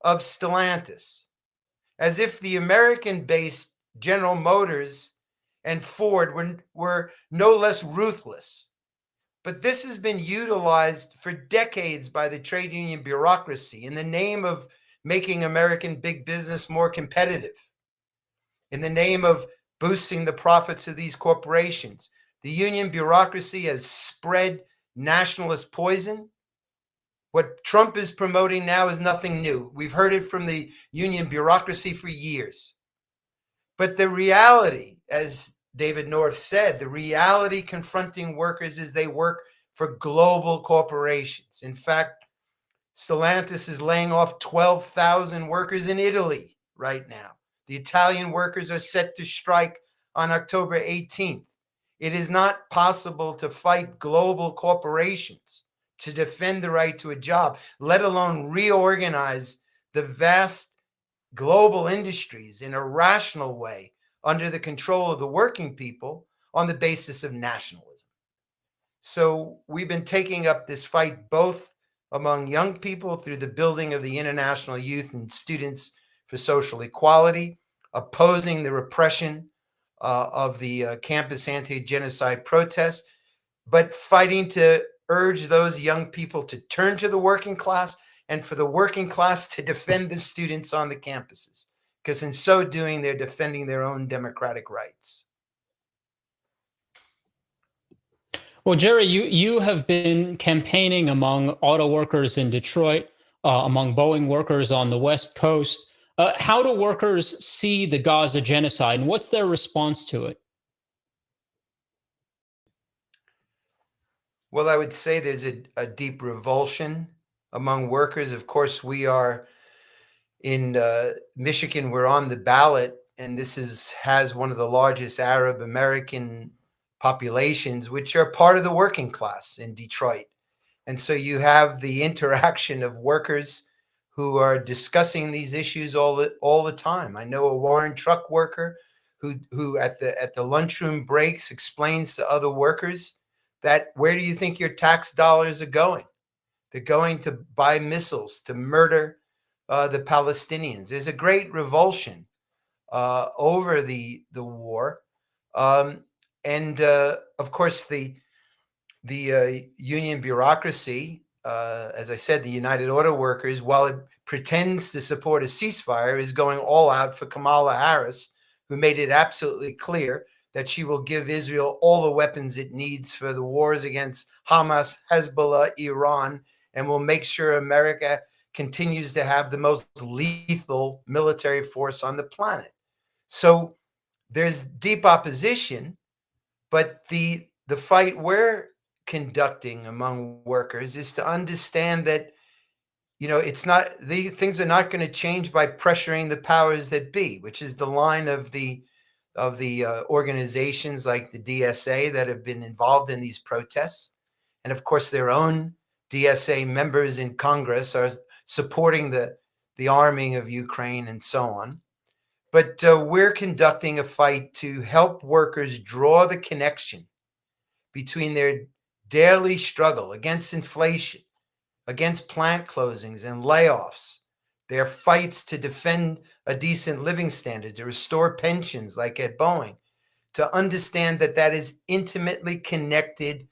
of Stellantis, as if the American-based General Motors and Ford were no less ruthless. But this has been utilized for decades by the trade union bureaucracy in the name of making American big business more competitive, in the name of boosting the profits of these corporations. The union bureaucracy has spread nationalist poison. What Trump is promoting now is nothing new. We've heard it from the union bureaucracy for years. But the reality, as David North said, the reality confronting workers is they work for global corporations. In fact, Stellantis is laying off 12,000 workers in Italy right now. The Italian workers are set to strike on October 18th. It is not possible to fight global corporations to defend the right to a job, let alone reorganize the vast global industries in a rational way under the control of the working people on the basis of nationalism. So we've been taking up this fight both among young people through the building of the International Youth and Students for Social Equality, opposing the repression of the campus anti-genocide protests, but fighting to urge those young people to turn to the working class and for the working class to defend the students on the campuses, because in so doing, they're defending their own democratic rights. Well, Jerry, you have been campaigning among auto workers in Detroit, among Boeing workers on the West Coast. How do workers see the Gaza genocide, and what's their response to it? Well, I would say there's a deep revulsion among workers. Of course, we are in Michigan, we're on the ballot, and this has one of the largest Arab American populations, which are part of the working class in Detroit. And so you have the interaction of workers who are discussing these issues all the time. I know a Warren truck worker who at the lunchroom breaks explains to other workers that, where do you think your tax dollars are going? They're going to buy missiles to murder the Palestinians. There's a great revulsion over the war. And of course, the the union bureaucracy, as I said, the United Auto Workers, while it pretends to support a ceasefire, is going all out for Kamala Harris, who made it absolutely clear that she will give Israel all the weapons it needs for the wars against Hamas, Hezbollah, Iran, and will make sure America continues to have the most lethal military force on the planet. So there's deep opposition, but the fight we're conducting among workers is to understand that, it's not, these things are not going to change by pressuring the powers that be, which is the line of the organizations like the DSA that have been involved in these protests. And of course, their own DSA members in Congress are supporting the arming of Ukraine and so on. But we're conducting a fight to help workers draw the connection between their daily struggle against inflation, against plant closings and layoffs, their fights to defend a decent living standard, to restore pensions like at Boeing, to understand that that is intimately connected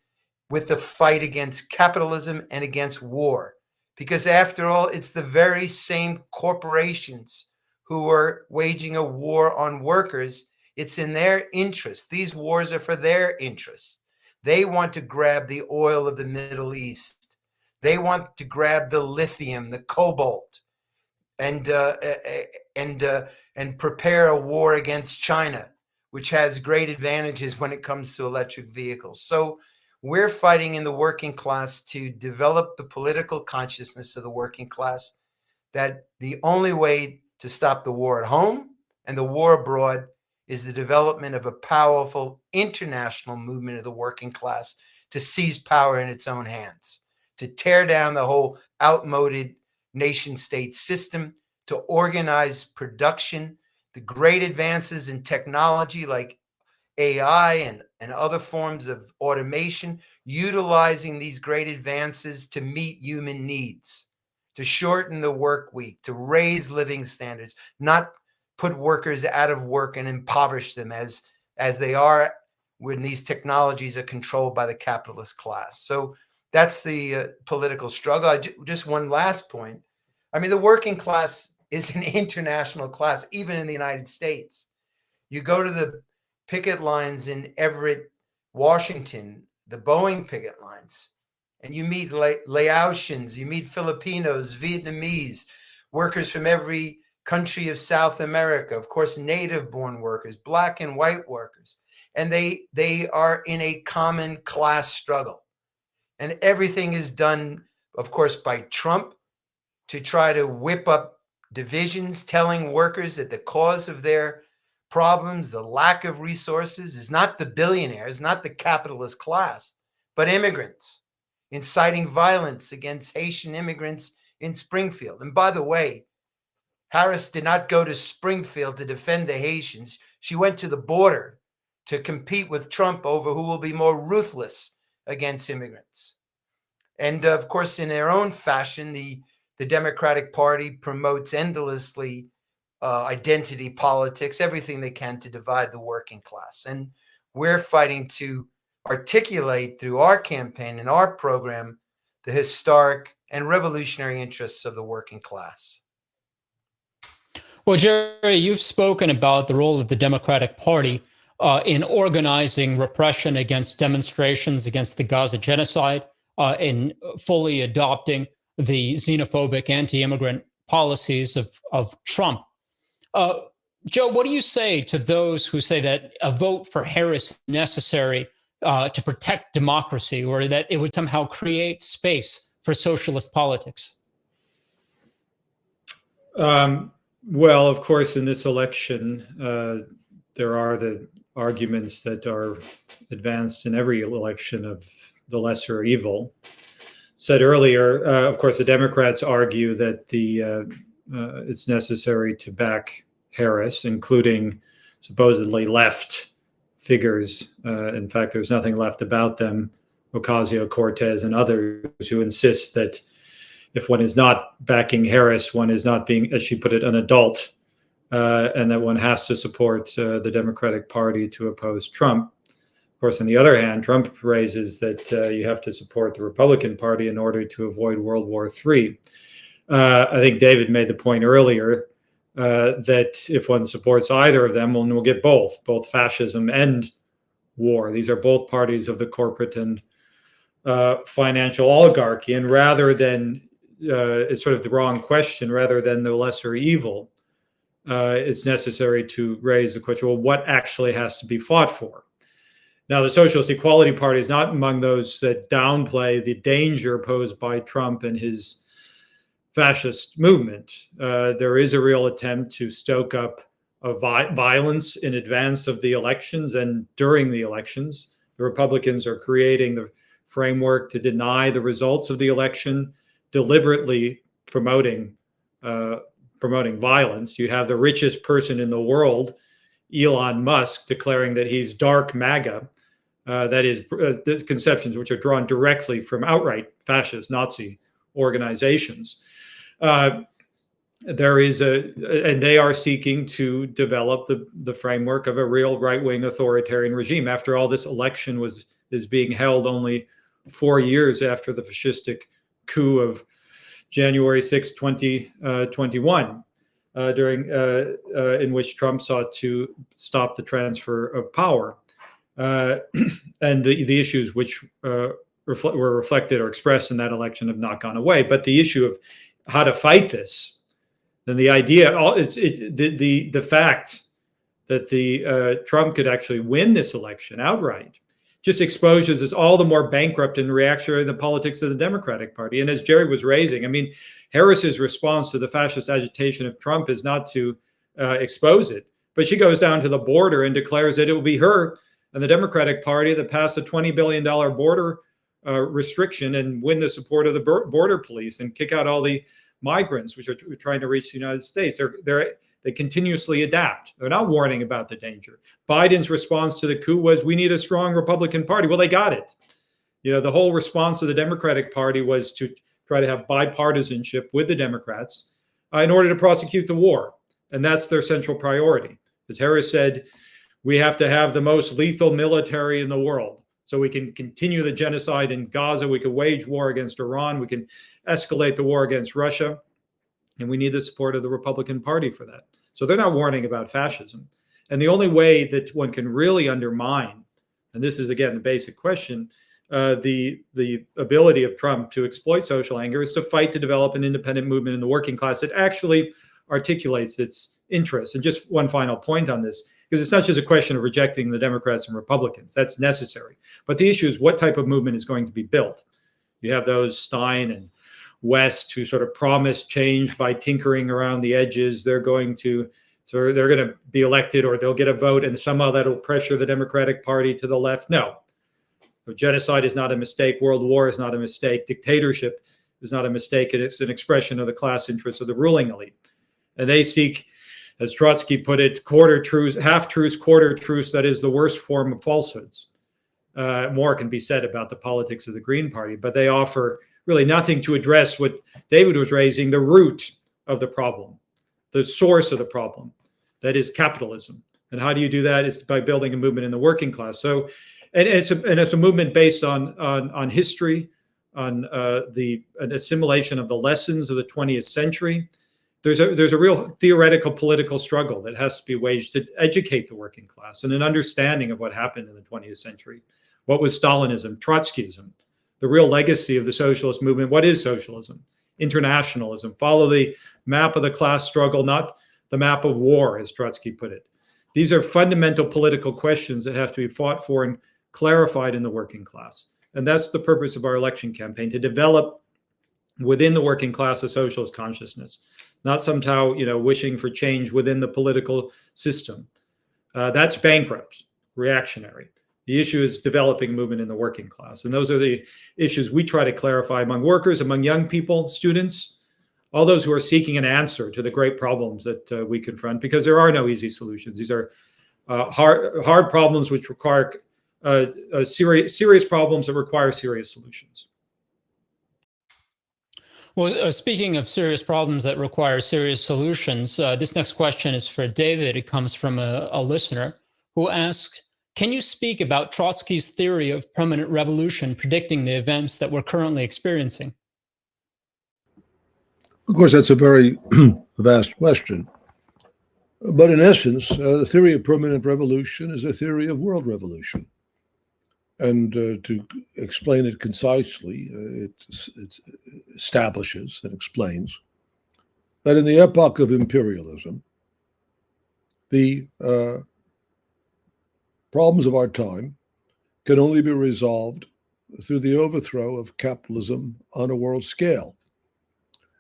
with the fight against capitalism and against war. Because after all, it's the very same corporations who are waging a war on workers. It's in their interest. These wars are for their interests. They want to grab the oil of the Middle East. They want to grab the lithium, the cobalt, and prepare a war against China, which has great advantages when it comes to electric vehicles. So we're fighting in the working class to develop the political consciousness of the working class that the only way to stop the war at home and the war abroad is the development of a powerful international movement of the working class to seize power in its own hands, to tear down the whole outmoded nation-state system, to organize production, the great advances in technology like AI and other forms of automation, utilizing these great advances to meet human needs, to shorten the work week, to raise living standards, not put workers out of work and impoverish them as they are when these technologies are controlled by the capitalist class. So that's the political struggle. Just one last point. I mean, the working class is an international class, even in the United States. You go to the picket lines in Everett, Washington, the Boeing picket lines, and you meet Laotians, you meet Filipinos, Vietnamese, workers from every country of South America, of course, native-born workers, black and white workers, and they are in a common class struggle. And everything is done, of course, by Trump to try to whip up divisions, telling workers that the cause of their problems, the lack of resources, is not the billionaires, not the capitalist class, but immigrants, inciting violence against Haitian immigrants in Springfield. And by the way, Harris did not go to Springfield to defend the Haitians. She went to the border to compete with Trump over who will be more ruthless against immigrants. And of course, in their own fashion, the Democratic Party promotes endlessly identity politics, everything they can to divide the working class. And we're fighting to articulate through our campaign and our program the historic and revolutionary interests of the working class. Well, Jerry, you've spoken about the role of the Democratic Party in organizing repression against demonstrations against the Gaza Genocide, in fully adopting the xenophobic anti-immigrant policies of Trump. Joe, what do you say to those who say that a vote for Harris is necessary to protect democracy, or that it would somehow create space for socialist politics? Well, of course, in this election, there are the arguments that are advanced in every election of the lesser evil. Said earlier, of course, the Democrats argue that it's necessary to back Harris, including supposedly left figures. In fact, there's nothing left about them, Ocasio-Cortez and others, who insist that if one is not backing Harris, one is not being, as she put it, an adult, and that one has to support the Democratic Party to oppose Trump. Of course, on the other hand, Trump raises that you have to support the Republican Party in order to avoid World War III. I think David made the point earlier that if one supports either of them, one will get both fascism and war. These are both parties of the corporate and financial oligarchy. And rather than, it's sort of the wrong question, rather than the lesser evil, it's necessary to raise the question, well, what actually has to be fought for? Now, the Socialist Equality Party is not among those that downplay the danger posed by Trump and his fascist movement. There is a real attempt to stoke up violence in advance of the elections and during the elections. The Republicans are creating the framework to deny the results of the election, deliberately promoting violence. You have the richest person in the world, Elon Musk, declaring that he's dark MAGA. That is conceptions which are drawn directly from outright fascist Nazi organizations. There is and they are seeking to develop the framework of a real right-wing authoritarian regime. After all, this election is being held only 4 years after the fascistic coup of January 6, 2021, in which Trump sought to stop the transfer of power. And the issues which were reflected or expressed in that election have not gone away. But the issue of how to fight this, then the idea is the fact that Trump could actually win this election outright just exposes us all the more bankrupt and reactionary the politics of the Democratic Party. And as Jerry was raising, I mean, Harris's response to the fascist agitation of Trump is not to expose it, but she goes down to the border and declares that it will be her and the Democratic Party that passed a $20 billion border restriction and win the support of the border police and kick out all the migrants which are trying to reach the United States. They continuously adapt. They're not warning about the danger. Biden's response to the coup was, we need a strong Republican Party. Well, they got it. You know, the whole response of the Democratic Party was to try to have bipartisanship with the Democrats in order to prosecute the war. And that's their central priority. As Harris said, we have to have the most lethal military in the world so we can continue the genocide in Gaza. We can wage war against Iran. We can escalate the war against Russia. And we need the support of the Republican Party for that. So they're not warning about fascism. And the only way that one can really undermine, and this is, again, the basic question, the ability of Trump to exploit social anger is to fight to develop an independent movement in the working class that actually articulates its interests. And just one final point on this, because it's not just a question of rejecting the Democrats and Republicans. That's necessary. But the issue is what type of movement is going to be built. You have those Stein and West who sort of promise change by tinkering around the edges. They're going to be elected or they'll get a vote and somehow that'll pressure the Democratic Party to the left. No. Genocide is not a mistake. World war is not a mistake. Dictatorship is not a mistake. It's an expression of the class interests of the ruling elite. And they seek, as Trotsky put it, quarter truths, half truths, quarter truths. That is the worst form of falsehoods. More can be said about the politics of the Green Party, but they offer really nothing to address what David was raising, the root of the problem, the source of the problem, that is capitalism. And how do you do that? Is by building a movement in the working class. So, and it's a movement based on history, on an assimilation of the lessons of the 20th century. There's a real theoretical political struggle that has to be waged to educate the working class and an understanding of what happened in the 20th century. What was Stalinism, Trotskyism, the real legacy of the socialist movement? What is socialism? Internationalism. Follow the map of the class struggle, not the map of war, as Trotsky put it. These are fundamental political questions that have to be fought for and clarified in the working class. And that's the purpose of our election campaign, to develop within the working class a socialist consciousness, not somehow, wishing for change within the political system. That's bankrupt, reactionary. The issue is developing movement in the working class. And those are the issues we try to clarify among workers, among young people, students, all those who are seeking an answer to the great problems that we confront, because there are no easy solutions. These are hard problems which require serious problems that require serious solutions. Well, speaking of serious problems that require serious solutions, this next question is for David. It comes from a listener who asks, Can you speak about Trotsky's theory of permanent revolution predicting the events that we're currently experiencing? Of course, that's a very vast question. But in essence, the theory of permanent revolution is a theory of world revolution. And to explain it concisely, it establishes and explains that in the epoch of imperialism, the problems of our time can only be resolved through the overthrow of capitalism on a world scale.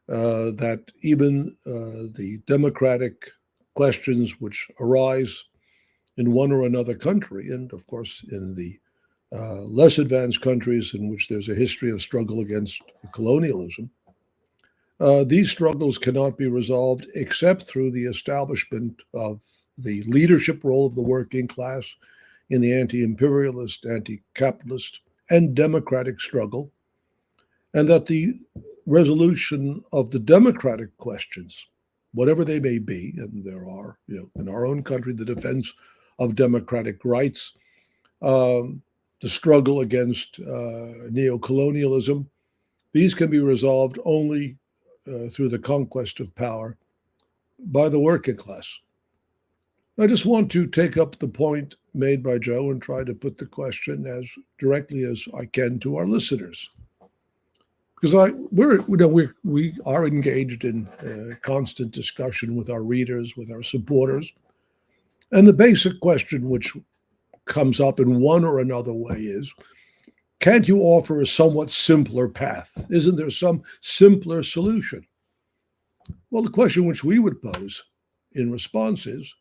That even the democratic questions which arise in one or another country, and of course in the less advanced countries in which there's a history of struggle against colonialism, these struggles cannot be resolved except through the establishment of the leadership role of the working class in the anti-imperialist, anti-capitalist, and democratic struggle, and that the resolution of the democratic questions, whatever they may be, and there are, in our own country, the defense of democratic rights, the struggle against neocolonialism, these can be resolved only through the conquest of power by the working class. I just want to take up the point made by Joe and try to put the question as directly as I can to our listeners. Because we are engaged in constant discussion with our readers, with our supporters. And the basic question which comes up in one or another way is, can't you offer a somewhat simpler path? Isn't there some simpler solution? Well, the question which we would pose in response is,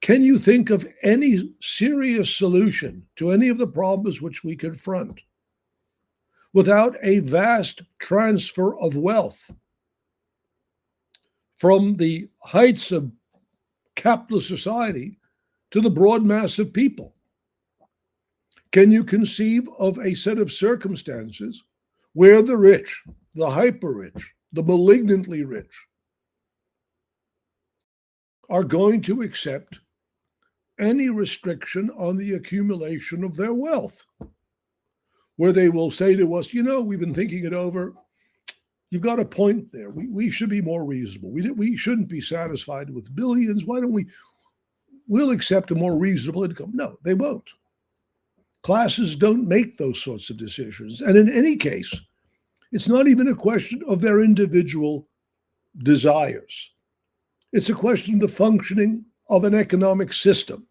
can you think of any serious solution to any of the problems which we confront without a vast transfer of wealth from the heights of capitalist society to the broad mass of people? Can you conceive of a set of circumstances where the rich, the hyper-rich, the malignantly rich are going to accept any restriction on the accumulation of their wealth? Where they will say to us, we've been thinking it over. You've got a point there. We should be more reasonable. We shouldn't be satisfied with billions. Why don't we'll accept a more reasonable income? No, they won't. Classes don't make those sorts of decisions. And in any case, it's not even a question of their individual desires. It's a question of the functioning of an economic system.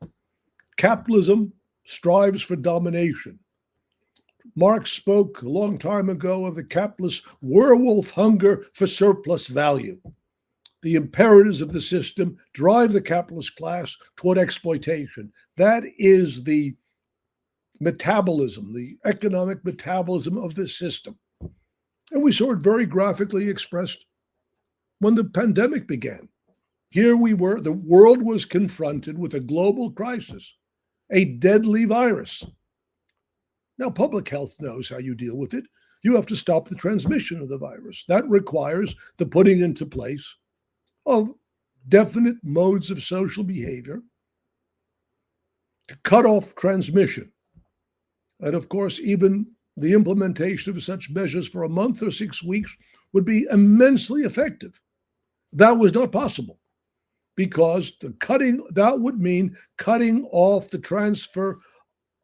Capitalism strives for domination. Marx spoke a long time ago of the capitalist werewolf hunger for surplus value. The imperatives of the system drive the capitalist class toward exploitation. That is the metabolism, the economic metabolism of the system. And we saw it very graphically expressed when the pandemic began. Here we were, the world was confronted with a global crisis, a deadly virus. Now, public health knows how you deal with it. You have to stop the transmission of the virus. That requires the putting into place of definite modes of social behavior to cut off transmission. And of course, even the implementation of such measures for a month or 6 weeks would be immensely effective. That was not possible because that would mean cutting off the transfer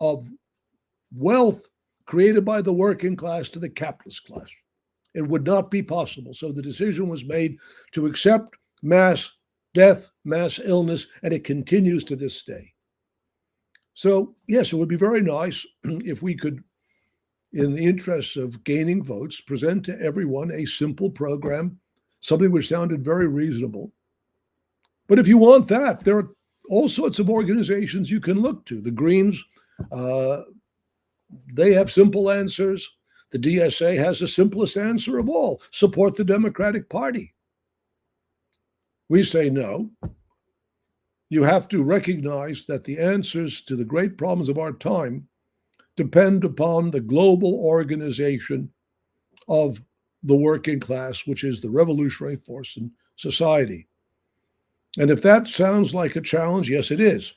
of wealth created by the working class to the capitalist class. It would not be possible. So the decision was made to accept mass death, mass illness, and it continues to this day. So yes, it would be very nice if we could, in the interests of gaining votes, present to everyone a simple program, something which sounded very reasonable. But if you want that, there are all sorts of organizations you can look to. The Greens, they have simple answers. The DSA has the simplest answer of all: support the Democratic Party. We say no. You have to recognize that the answers to the great problems of our time depend upon the global organization of the working class, which is the revolutionary force in society. And if that sounds like a challenge, yes, it is.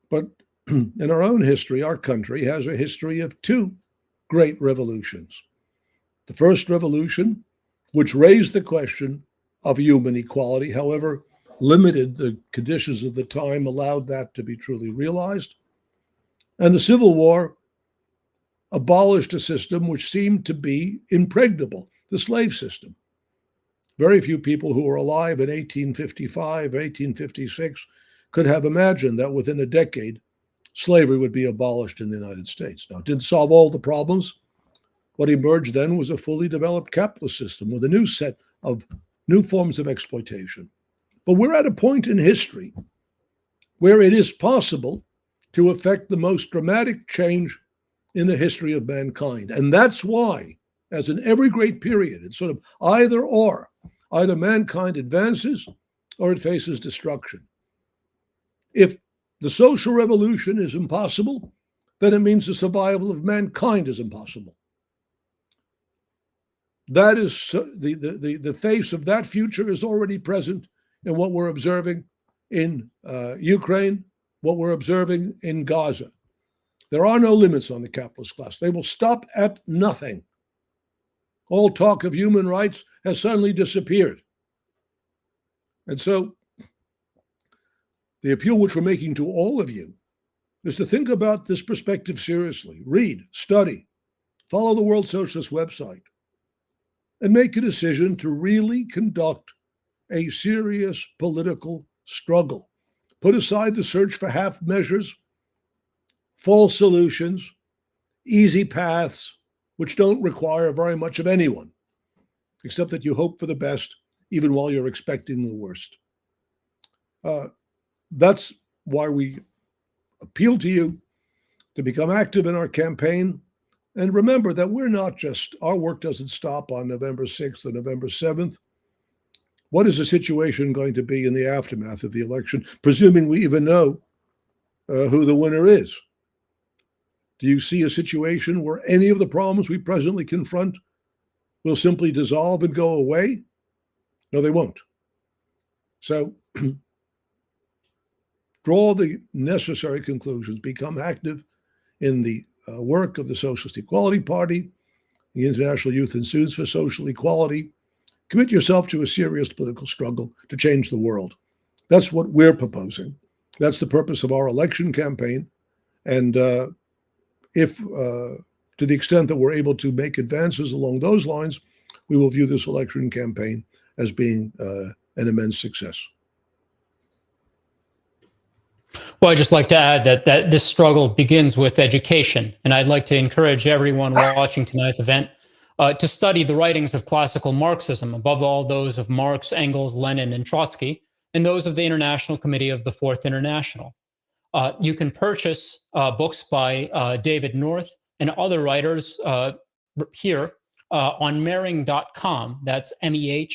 But in our own history, our country has a history of two great revolutions. The first revolution, which raised the question of human equality, however limited the conditions of the time allowed that to be truly realized. And the Civil War abolished a system which seemed to be impregnable, the slave system. Very few people who were alive in 1855, 1856 could have imagined that within a decade, slavery would be abolished in the United States. Now, it didn't solve all the problems. What emerged then was a fully developed capitalist system with a new set of new forms of exploitation. But we're at a point in history where it is possible to effect the most dramatic change in the history of mankind. And that's why, as in every great period, it's sort of either or. Either mankind advances or it faces destruction. If the social revolution is impossible, then it means the survival of mankind is impossible. That is the face of that future is already present in what we're observing in Ukraine, what we're observing in Gaza. There are no limits on the capitalist class. They will stop at nothing. All talk of human rights has suddenly disappeared. And so the appeal which we're making to all of you is to think about this perspective seriously. Read, study, follow the World Socialist website, and make a decision to really conduct a serious political struggle. Put aside the search for half measures, false solutions, easy paths, which don't require very much of anyone, except that you hope for the best, even while you're expecting the worst. That's why we appeal to you to become active in our campaign. And remember that we're not just, our work doesn't stop on November 6th or November 7th. What is the situation going to be in the aftermath of the election, presuming we even know who the winner is? Do you see a situation where any of the problems we presently confront will simply dissolve and go away? No, they won't. So draw the necessary conclusions, become active in the work of the Socialist Equality Party, the International Youth Institutes for Social Equality. Commit yourself to a serious political struggle to change the world. That's what we're proposing. That's the purpose of our election campaign. And if, to the extent that we're able to make advances along those lines, we will view this election campaign as being an immense success. Well, I'd just like to add that this struggle begins with education. And I'd like to encourage everyone watching tonight's event to study the writings of classical Marxism, above all those of Marx, Engels, Lenin, and Trotsky, and those of the International Committee of the Fourth International. You can purchase books by David North and other writers here on mehring.com. That's MEHRING.com.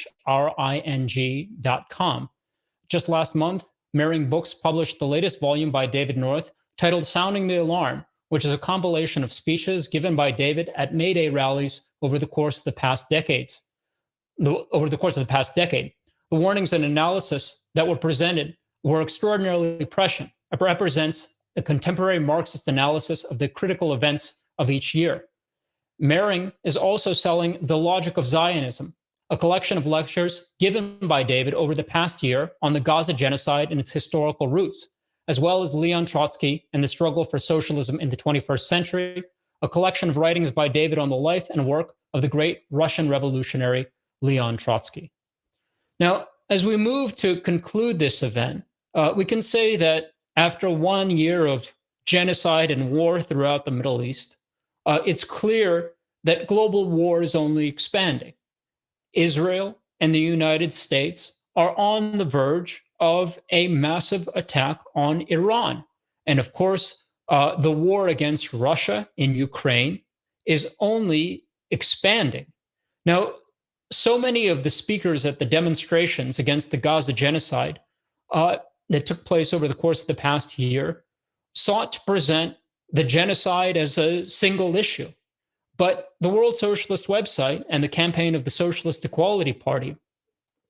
Just last month, Mehring Books published the latest volume by David North titled Sounding the Alarm, which is a compilation of speeches given by David at May Day rallies over the course of the past decade. The warnings and analysis that were presented were extraordinarily prescient. It represents a contemporary Marxist analysis of the critical events of each year. Mehring is also selling The Logic of Zionism, a collection of lectures given by David over the past year on the Gaza Genocide and its historical roots, as well as Leon Trotsky and the struggle for socialism in the 21st century, a collection of writings by David on the life and work of the great Russian revolutionary Leon Trotsky. Now, as we move to conclude this event, we can say that after 1 year of genocide and war throughout the Middle East, it's clear that global war is only expanding. Israel and the United States are on the verge of a massive attack on Iran. And of course, the war against Russia in Ukraine is only expanding. Now, so many of the speakers at the demonstrations against the Gaza genocide that took place over the course of the past year sought to present the genocide as a single issue. But the World Socialist website and the campaign of the Socialist Equality Party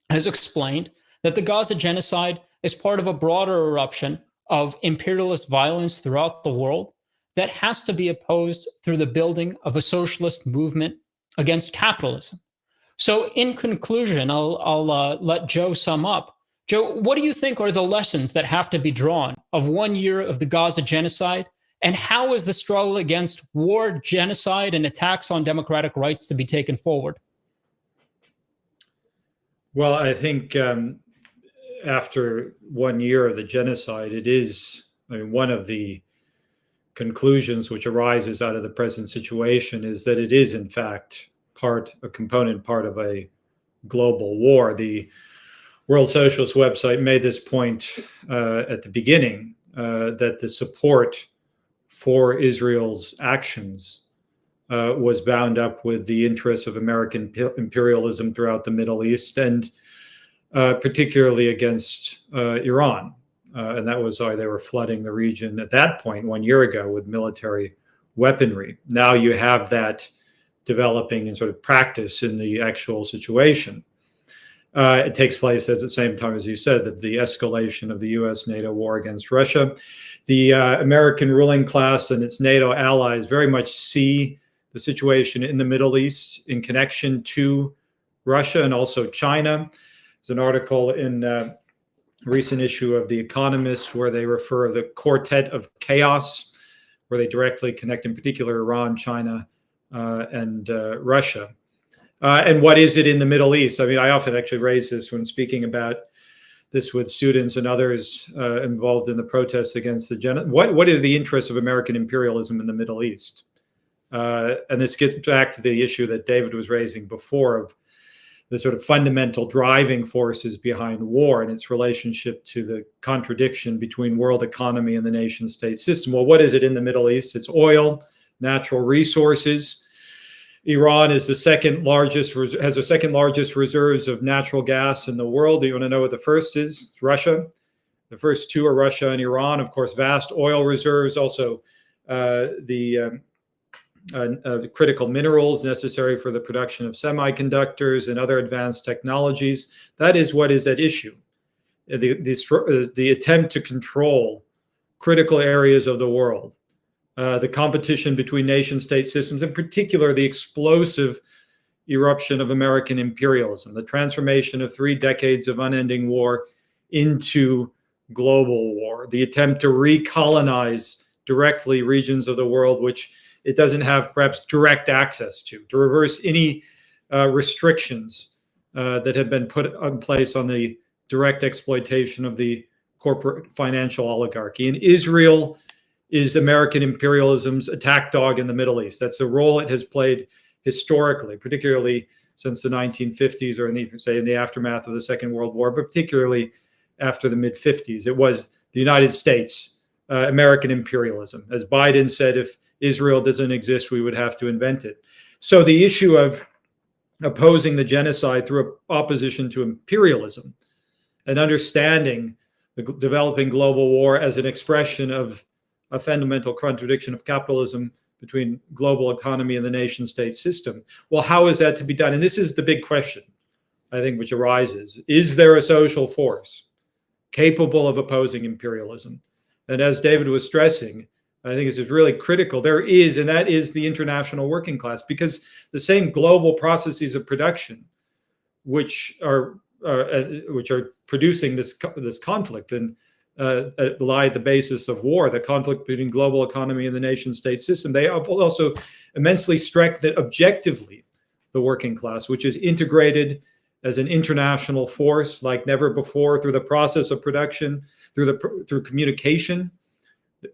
has explained that the Gaza genocide is part of a broader eruption of imperialist violence throughout the world that has to be opposed through the building of a socialist movement against capitalism. So, in conclusion, I'll let Joe sum up. Joe, what do you think are the lessons that have to be drawn of 1 year of the Gaza genocide? And how is the struggle against war, genocide, and attacks on democratic rights to be taken forward? Well, I think after 1 year of the genocide, it is, I mean, one of the conclusions which arises out of the present situation is that it is, in fact, a component part of a global war. The World Socialist website made this point at the beginning, that the support for Israel's actions was bound up with the interests of American imperialism throughout the Middle East, and particularly against Iran. And that was why they were flooding the region at that point 1 year ago with military weaponry. Now you have that developing in sort of practice in the actual situation. It takes place at the same time, as you said, that the escalation of the US-NATO war against Russia. The American ruling class and its NATO allies very much see the situation in the Middle East in connection to Russia and also China. There's an article in a recent issue of The Economist where they refer to the quartet of chaos, where they directly connect, in particular, Iran, China, and Russia. And what is it in the Middle East? I mean, I often actually raise this when speaking about this with students and others involved in the protests against the genocide. What is the interest of American imperialism in the Middle East? And this gets back to the issue that David was raising before of the sort of fundamental driving forces behind war and its relationship to the contradiction between world economy and the nation state system. Well, what is it in the Middle East? It's oil, natural resources. Iran is the second largest, has the second largest reserves of natural gas in the world. Do you want to know what the first is? It's Russia. The first two are Russia and Iran. Of course, vast oil reserves, also the critical minerals necessary for the production of semiconductors and other advanced technologies. That is what is at issue. The attempt to control critical areas of the world. The competition between nation-state systems, in particular, the explosive eruption of American imperialism, the transformation of 3 decades of unending war into global war, the attempt to recolonize directly regions of the world which it doesn't have perhaps direct access to reverse any restrictions that have been put in place on the direct exploitation of the corporate financial oligarchy. And Israel is American imperialism's attack dog in the Middle East. That's the role it has played historically, particularly since the 1950s or in the aftermath of the Second World War, but particularly after the mid-50s. It was the United States, American imperialism. As Biden said, if Israel doesn't exist, we would have to invent it. So the issue of opposing the genocide through opposition to imperialism and understanding the developing global war as an expression of a fundamental contradiction of capitalism between global economy and the nation state system. Well, how is that to be done? And this is the big question, I think, which arises. Is there a social force capable of opposing imperialism? And as David was stressing, I think this is really critical. There is, and that is the international working class, because the same global processes of production, which are producing this conflict and lie at the basis of war, the conflict between global economy and the nation state system. They have also immensely strengthened objectively the working class, which is integrated as an international force like never before through the process of production, through communication,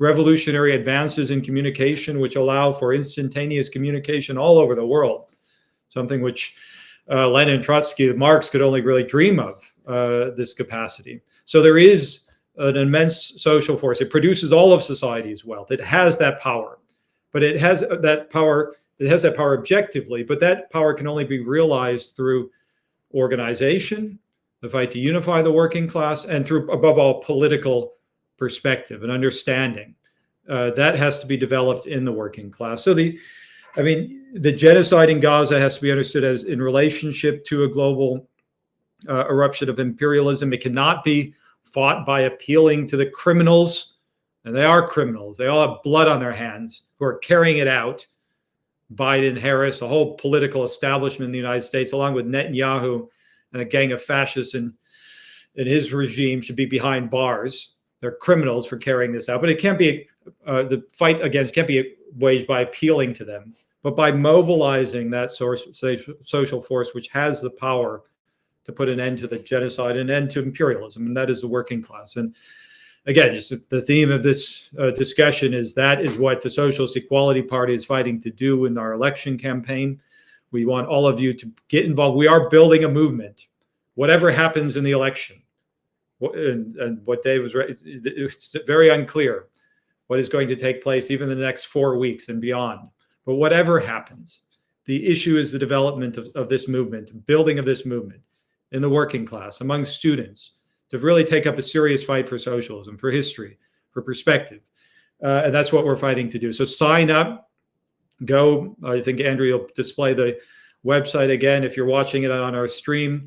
revolutionary advances in communication, which allow for instantaneous communication all over the world, something which Lenin, Trotsky, Marx could only really dream of, this capacity. So there is an immense social force. It produces all of society's wealth. It has that power, but it has that power objectively, but that power can only be realized through organization, the fight to unify the working class, and through, above all, political perspective and understanding. That has to be developed in the working class. So the genocide in Gaza has to be understood as in relationship to a global eruption of imperialism. It cannot be fought by appealing to the criminals, and they are criminals. They all have blood on their hands, who are carrying it out. Biden, Harris, the whole political establishment in the United States, along with Netanyahu and a gang of fascists in his regime, should be behind bars. They're criminals for carrying this out. But it can't be, the fight against can't be waged by appealing to them, but by mobilizing that social force which has the power to put an end to the genocide and end to imperialism, and that is the working class. And again, just the theme of this discussion is that is what the Socialist Equality Party is fighting to do in our election campaign. We want all of you to get involved. We are building a movement, whatever happens in the election. And what Dave was right, it's very unclear what is going to take place even in the next 4 weeks and beyond. But whatever happens, the issue is the development of this movement, building of this movement in the working class, among students, to really take up a serious fight for socialism, for history, for perspective. And that's what we're fighting to do. So sign up, go. I think Andrew will display the website again if you're watching it on our stream,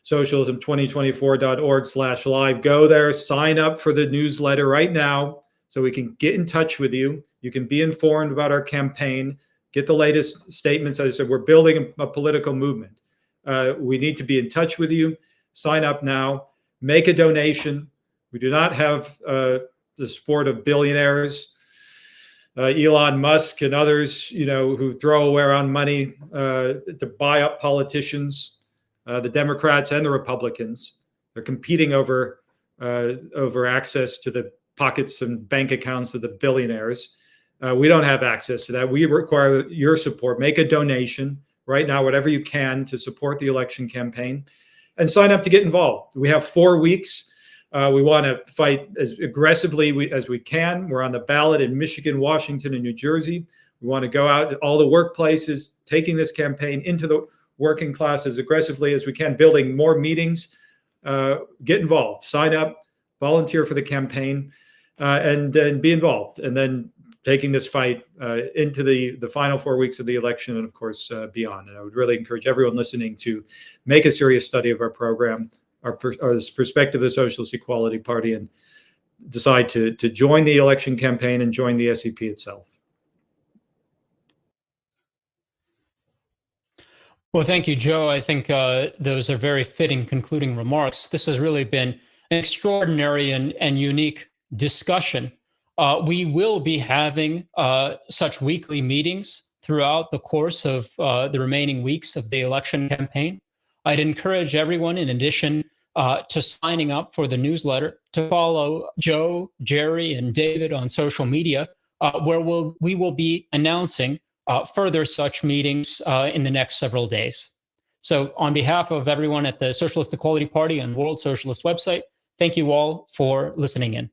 socialism2024.org/live. Go there, sign up for the newsletter right now so we can get in touch with you. You can be informed about our campaign, get the latest statements. As I said, we're building a political movement. We need to be in touch with you. Sign up now. Make a donation. We do not have the support of billionaires, Elon Musk and others, who throw around money to buy up politicians, the Democrats and the Republicans. They're competing over access to the pockets and bank accounts of the billionaires. We don't have access to that. We require your support. Make a donation right now, whatever you can, to support the election campaign. And sign up to get involved. We have 4 weeks. We want to fight as aggressively as we can. We're on the ballot in Michigan, Washington, and New Jersey. We want to go out to all the workplaces, taking this campaign into the working class as aggressively as we can, building more meetings. Get involved. Sign up, volunteer for the campaign, and be involved. And then taking this fight into the final 4 weeks of the election and, of course, beyond. And I would really encourage everyone listening to make a serious study of our program, our perspective of the Socialist Equality Party, and decide to join the election campaign and join the SEP itself. Well, thank you, Joe. I think those are very fitting concluding remarks. This has really been an extraordinary and unique discussion. We will be having such weekly meetings throughout the course of the remaining weeks of the election campaign. I'd encourage everyone, in addition to signing up for the newsletter, to follow Joe, Jerry, and David on social media, where we will be announcing further such meetings in the next several days. So on behalf of everyone at the Socialist Equality Party and World Socialist website, thank you all for listening in.